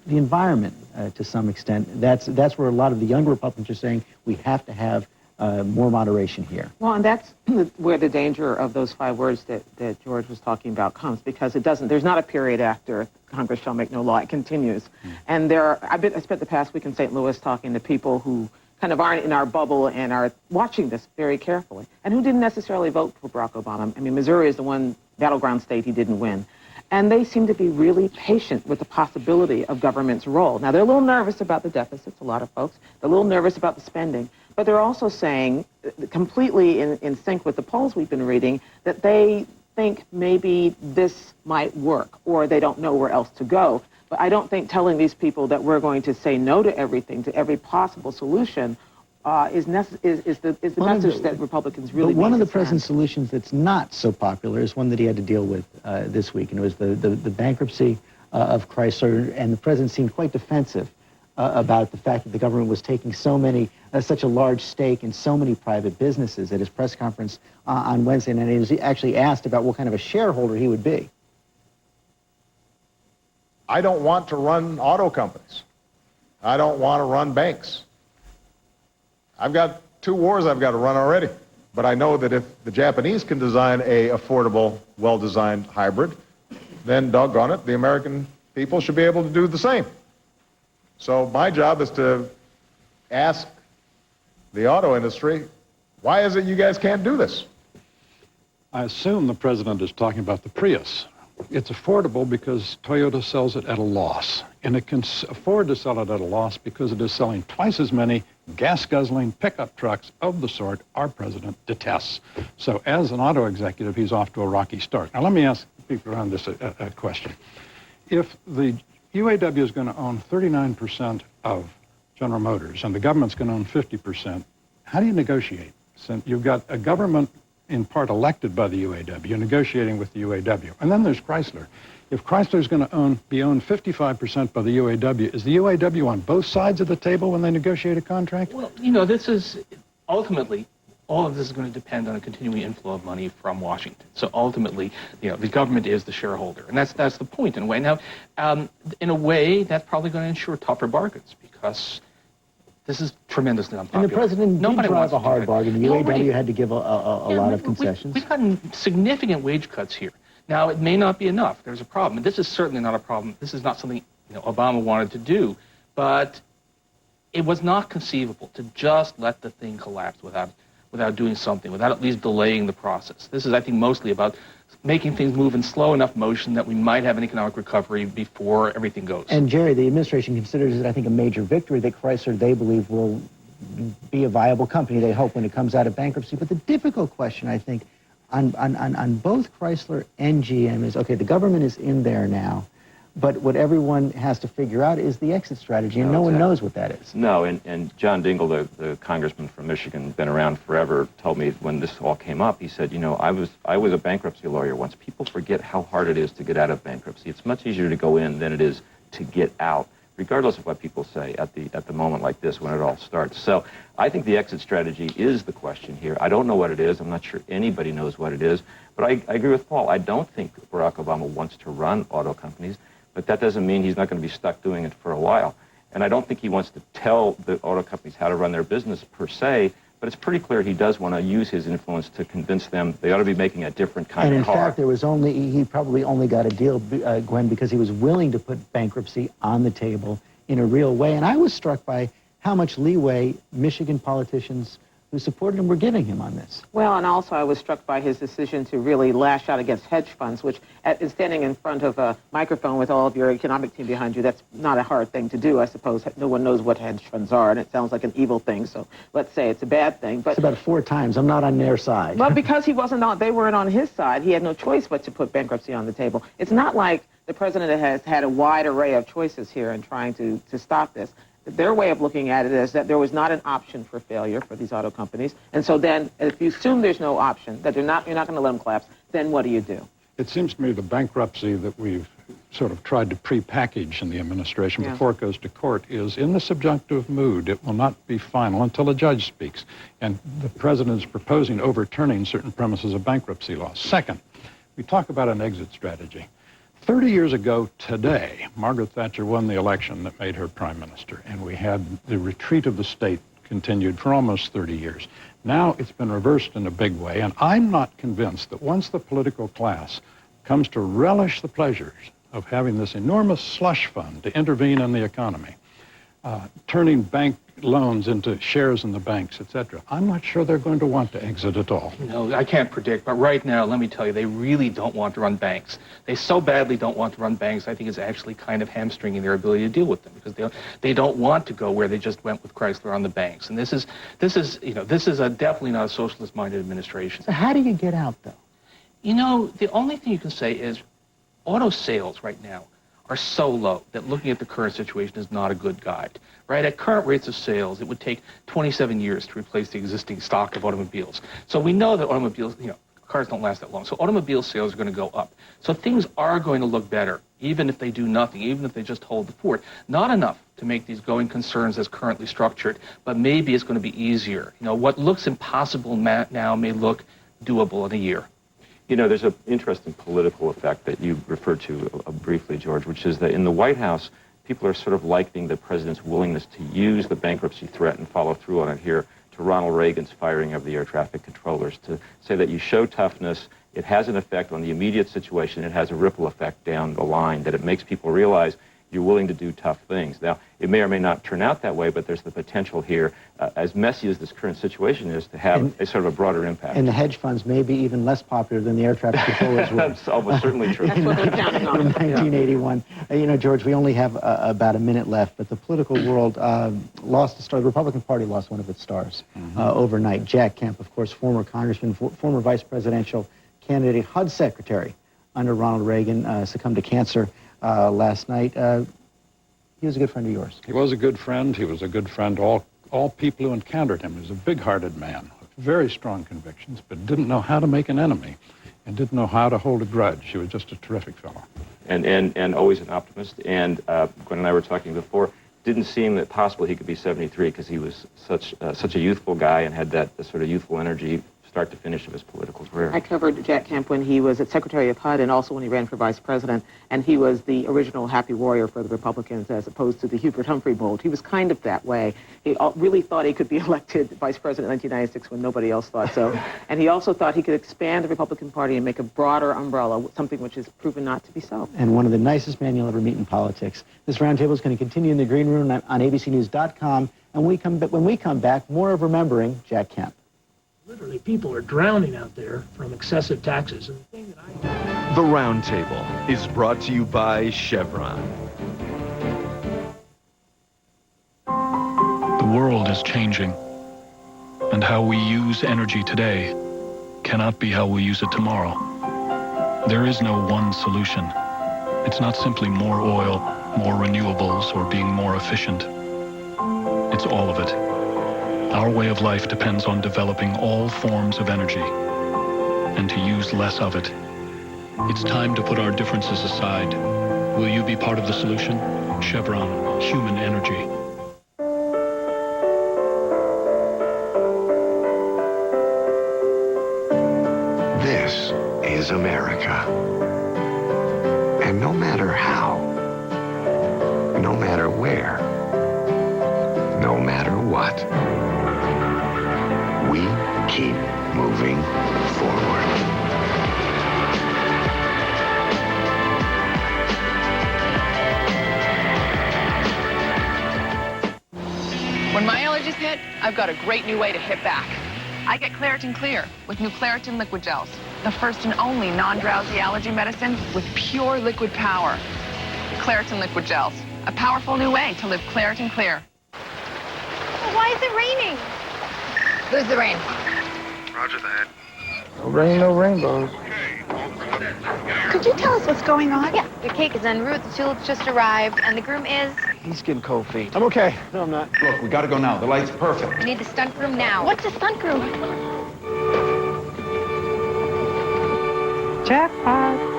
the environment to some extent, that's where a lot of the younger Republicans are saying we have to have more moderation here. Well, and that's where the danger of those 5 words that George was talking about comes, because there's not a period after Congress shall make no law. It continues. And I spent the past week in St. Louis talking to people who kind of aren't in our bubble and are watching this very carefully, and who didn't necessarily vote for Barack Obama. I mean, Missouri is the one battleground state he didn't win. And they seem to be really patient with the possibility of government's role. Now, they're a little nervous about the deficits, a lot of folks. They're a little nervous about the spending. But they're also saying, completely in sync with the polls we've been reading, that they think maybe this might work, or they don't know where else to go. But I don't think telling these people that we're going to say no to everything, to every possible solution, is the message that Republicans really But one of the need to president's send. solutions that's not so popular is one that he had to deal with this week, and it was the bankruptcy of Chrysler, and the president seemed quite defensive about the fact that the government was taking such a large stake in so many private businesses at his press conference on Wednesday, and he was actually asked about what kind of a shareholder he would be. I don't want to run auto companies. I don't want to run banks. I've got 2 wars I've got to run already. But I know that if the Japanese can design a affordable, well-designed hybrid, then doggone it, the American people should be able to do the same. So my job is to ask the auto industry, why is it you guys can't do this? I assume the president is talking about the Prius. It's affordable because Toyota sells it at a loss. And it can afford to sell it at a loss because it is selling twice as many gas-guzzling pickup trucks of the sort our president detests. So as an auto executive, he's off to a rocky start. Now let me ask people around this a question. If the UAW is going to own 39% of General Motors and the government's going to own 50%, how do you negotiate? Since you've got a government in part elected by the UAW, negotiating with the UAW. And then there's Chrysler. If Chrysler is going to be owned 55% by the UAW, is the UAW on both sides of the table when they negotiate a contract? Well, this is ultimately, all of this is going to depend on a continuing inflow of money from Washington. So ultimately, the government is the shareholder, and that's the point in a way. Now, in a way, that's probably going to ensure tougher bargains because this is tremendously unpopular. And the president did drive a hard bargain. The UAW already had to give a lot of concessions. We've gotten significant wage cuts here. Now, it may not be enough. There's a problem. And this is certainly not a problem. This is not something Obama wanted to do. But it was not conceivable to just let the thing collapse without doing something, without at least delaying the process. This is, I think, mostly about making things move in slow enough motion that we might have an economic recovery before everything goes. And Jerry, the administration considers it, I think, a major victory that Chrysler, they believe, will be a viable company, they hope, when it comes out of bankruptcy. But the difficult question, I think, on both Chrysler and GM is, okay, the government is in there now, but what everyone has to figure out is the exit strategy, and no one knows what that is. No, and John Dingell, the congressman from Michigan, been around forever, told me when this all came up, he said, I was a bankruptcy lawyer once. People forget how hard it is to get out of bankruptcy. It's much easier to go in than it is to get out, regardless of what people say at the moment like this when it all starts. So I think the exit strategy is the question here. I don't know what it is. I'm not sure anybody knows what it is. But I agree with Paul. I don't think Barack Obama wants to run auto companies, but that doesn't mean he's not going to be stuck doing it for a while. And I don't think he wants to tell the auto companies how to run their business per se, but it's pretty clear he does want to use his influence to convince them they ought to be making a different kind of car. And in fact, he probably only got a deal, Gwen, because he was willing to put bankruptcy on the table in a real way. And I was struck by how much leeway Michigan politicians who supported him were giving him on this. Well, and also I was struck by his decision to really lash out against hedge funds, which is standing in front of a microphone with all of your economic team behind you. That's not a hard thing to do, I suppose. No one knows what hedge funds are, and it sounds like an evil thing, so let's say it's a bad thing. But it's about 4 times. I'm not on their side. Well, because they weren't on his side, he had no choice but to put bankruptcy on the table. It's not like the president has had a wide array of choices here in trying to stop this. Their way of looking at it is that there was not an option for failure for these auto companies. And so then, if you assume there's no option, that you're not going to let them collapse, then what do you do? It seems to me the bankruptcy that we've sort of tried to pre-package in the administration before it goes to court is in the subjunctive mood. It will not be final until a judge speaks. And the president is proposing overturning certain premises of bankruptcy law. Second, we talk about an exit strategy. 30 years ago today, Margaret Thatcher won the election that made her prime minister, and we had the retreat of the state continued for almost 30 years. Now it's been reversed in a big way, and I'm not convinced that once the political class comes to relish the pleasures of having this enormous slush fund to intervene in the economy, turning bank loans into shares in the banks, etc. I'm not sure they're going to want to exit at all. No, I can't predict, but right now, let me tell you, they really don't want to run banks. They so badly don't want to run banks, I think it's actually kind of hamstringing their ability to deal with them, because they don't want to go where they just went with Chrysler on the banks. And this is definitely not a socialist-minded administration. So how do you get out, though? You know, the only thing you can say is auto sales right now are so low that looking at the current situation is not a good guide, right? At current rates of sales, it would take 27 years to replace the existing stock of automobiles. So we know that automobiles, cars don't last that long. So automobile sales are going to go up. So things are going to look better, even if they do nothing, even if they just hold the fort. Not enough to make these going concerns as currently structured, but maybe it's going to be easier. What looks impossible now may look doable in a year. There's an interesting political effect that you referred to briefly, George, which is that in the White House, people are sort of likening the president's willingness to use the bankruptcy threat and follow through on it here to Ronald Reagan's firing of the air traffic controllers, to say that you show toughness, it has an effect on the immediate situation, it has a ripple effect down the line, that it makes people realize you're willing to do tough things. Now, it may or may not turn out that way, but there's the potential here, as messy as this current situation is, to have a sort of a broader impact. And the hedge funds may be even less popular than the air traffic controllers were. That's almost certainly true. In 1981. George, we only have about a minute left, but the political world lost a star. The Republican Party lost one of its stars overnight. Jack Kemp, of course, former congressman, former vice presidential candidate, HUD secretary under Ronald Reagan, succumbed to cancer last night. He was a good friend of yours. He was a good friend. He was a good friend to all people who encountered him. He was a big-hearted man with very strong convictions, but didn't know how to make an enemy and didn't know how to hold a grudge. He was just a terrific fellow. And always an optimist. And Gwen and I were talking before, didn't seem that possible he could be 73 because he was such a youthful guy and had that sort of youthful energy start to finish of his political career. I covered Jack Kemp when he was at Secretary of HUD and also when he ran for vice president, and he was the original happy warrior for the Republicans as opposed to the Hubert Humphrey mold. He was kind of that way. He really thought he could be elected vice president in 1996 when nobody else thought so. And he also thought he could expand the Republican Party and make a broader umbrella, something which has proven not to be so. And one of the nicest men you'll ever meet in politics. This roundtable is going to continue in the green room on abcnews.com, and when we come back, more of remembering Jack Kemp. Literally, people are drowning out there from excessive taxes. And the thing that I The Roundtable is brought to you by Chevron. The world is changing, and how we use energy today cannot be how we use it tomorrow. There is no one solution. It's not simply more oil, more renewables, or being more efficient. It's all of it. Our way of life depends on developing all forms of energy and to use less of it. It's time to put our differences aside. Will you be part of the solution? Chevron, human energy. This is America. And no matter how, no matter where, no matter what, we keep moving forward. When my allergies hit, I've got a great new way to hit back. I get Claritin Clear with new Claritin Liquid Gels, the first and only non-drowsy allergy medicine with pure liquid power. Claritin Liquid Gels, a powerful new way to live Claritin Clear. Why is it raining? Who's the rain? Roger that. No rain, no rainbows. Could you tell us what's going on? Yeah, the cake is en route, the tulips just arrived, and the groom is... He's getting cold feet. I'm okay. No, I'm not. Look, we gotta go now. The light's perfect. We need the stunt groom now. What's a stunt groom? Jackpot.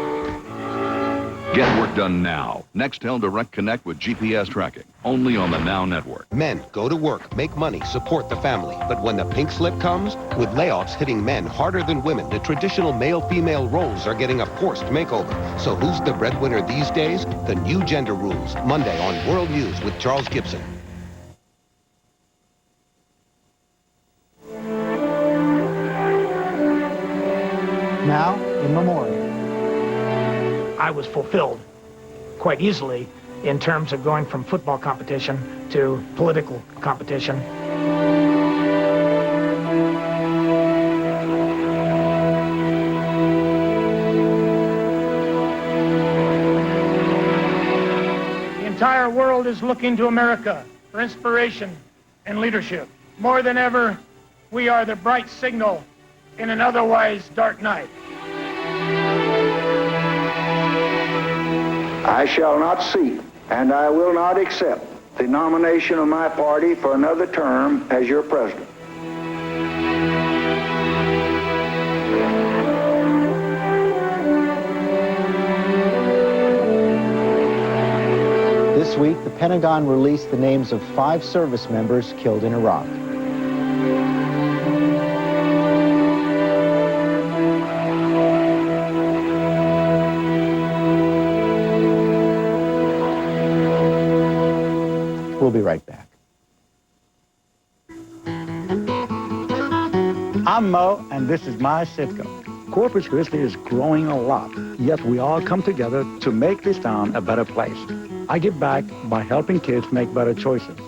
Get work done now. Nextel Direct Connect with GPS tracking. Only on the Now Network. Men go to work, make money, support the family. But when the pink slip comes, with layoffs hitting men harder than women, the traditional male-female roles are getting a forced makeover. So who's the breadwinner these days? The new gender rules. Monday on World News with Charles Gibson. Now, in memoriam. I was fulfilled quite easily in terms of going from football competition to political competition. The entire world is looking to America for inspiration and leadership. More than ever, we are the bright signal in an otherwise dark night. I shall not seek and I will not accept the nomination of my party for another term as your president. This week, the Pentagon released the names of 5 service members killed in Iraq. We'll be right back. I'm Mo, and this is my Citgo. Corpus Christi is growing a lot, yet we all come together to make this town a better place. I give back by helping kids make better choices.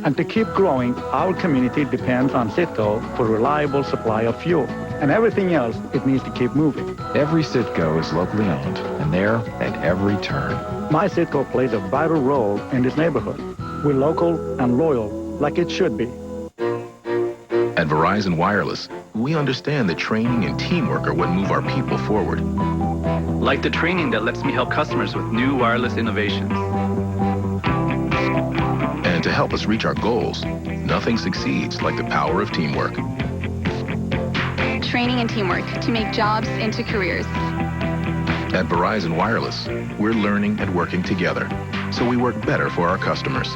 And to keep growing, our community depends on Citgo for reliable supply of fuel. And everything else, it needs to keep moving. Every Citgo is locally owned, and there at every turn. My Citgo plays a vital role in this neighborhood. We're local and loyal, like it should be. At Verizon Wireless, we understand that training and teamwork are what move our people forward. Like the training that lets me help customers with new wireless innovations. And to help us reach our goals, nothing succeeds like the power of teamwork. Training and teamwork to make jobs into careers. At Verizon Wireless, we're learning and working together, so we work better for our customers.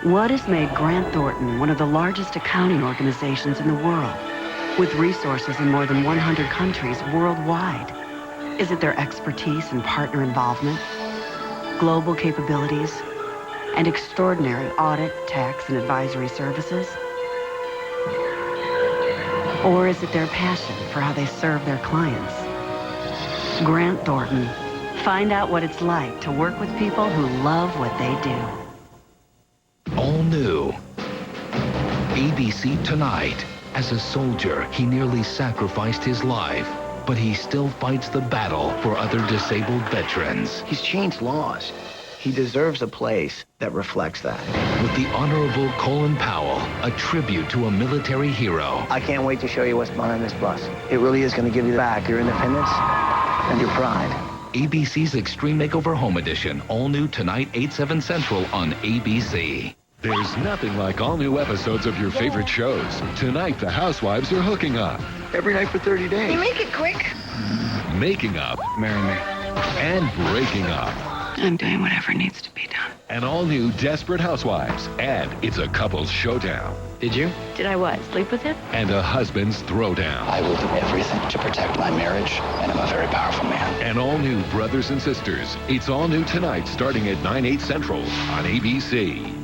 What has made Grant Thornton one of the largest accounting organizations in the world, with resources in more than 100 countries worldwide? Is it their expertise and partner involvement, global capabilities, and extraordinary audit, tax, and advisory services? Or is it their passion for how they serve their clients? Grant Thornton. Find out what it's like to work with people who love what they do. All new. ABC Tonight. As a soldier, he nearly sacrificed his life, but he still fights the battle for other disabled veterans. He's changed laws. He deserves a place that reflects that. With the Honorable Colin Powell, a tribute to a military hero. I can't wait to show you what's behind this bus. It really is going to give you back your independence and your pride. ABC's Extreme Makeover Home Edition, all new tonight, 8/7 Central on ABC. There's nothing like all new episodes of your favorite shows. Tonight, the housewives are hooking up. Every night for 30 days. You make it quick. Making up. Marry me. And breaking up. I'm doing whatever needs to be done. An all-new Desperate Housewives. And it's a couple's showdown. Did you? Did I what? Sleep with him? And a husband's throwdown. I will do everything to protect my marriage, and I'm a very powerful man. And all-new Brothers and Sisters. It's all new tonight, starting at 9/8 Central on ABC.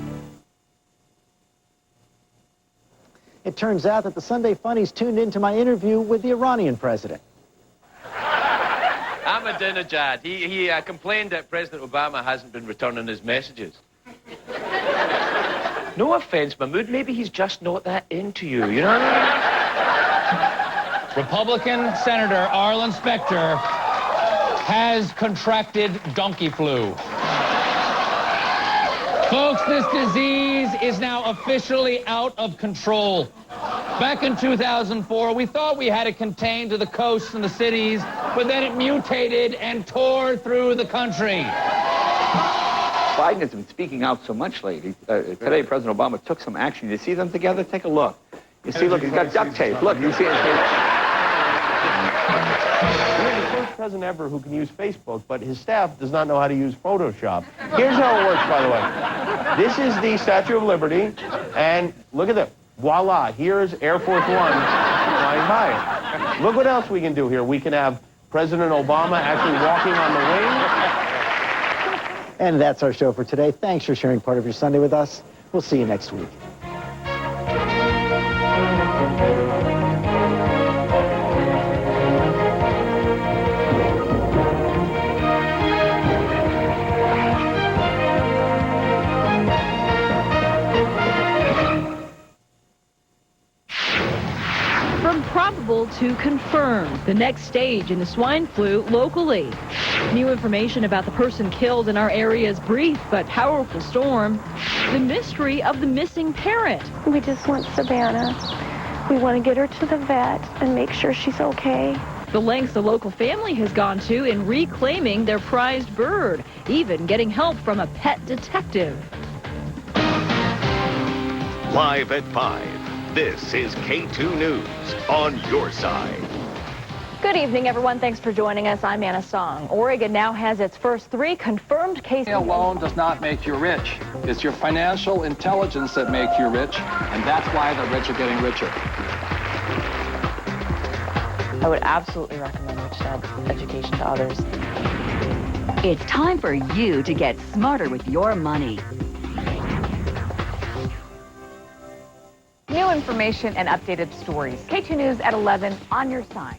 It turns out that the Sunday Funnies tuned into my interview with the Iranian president. Ahmadinejad, he complained that President Obama hasn't been returning his messages. No offense, Mahmoud, maybe he's just not that into you, you know what I mean? Republican Senator Arlen Specter has contracted donkey flu. Folks, this disease is now officially out of control. Back in 2004, we thought we had it contained to the coasts and the cities, but then it mutated and tore through the country. Biden has been speaking out so much lately. Today, President Obama took some action. You see them together? Take a look. You see, look, he's got duct tape. Look, you see it. We're the first president ever who can use Facebook, but his staff does not know how to use Photoshop. Here's how it works, by the way. This is the Statue of Liberty, and look at this. Voila, here's Air Force One flying by it. Look what else we can do here. We can have President Obama actually walking on the wing. And that's our show for today. Thanks for sharing part of your Sunday with us. We'll see you next week. K2 confirmed the next stage in the swine flu locally. New information about the person killed in our area's brief but powerful storm. The mystery of the missing parent. We just want Savannah. We want to get her to the vet and make sure she's okay. The lengths the local family has gone to in reclaiming their prized bird, even getting help from a pet detective. Live at 5, this is K2 News on your side. Good evening, everyone. Thanks for joining us. I'm Anna Song. Oregon now has its first 3 confirmed cases. Alone does not make you rich. It's your financial intelligence that makes you rich, and that's why the rich are getting richer. I would absolutely recommend Rich Dad's education to others. It's time for you to get smarter with your money. New information and updated stories. K2 News at 11 on your side.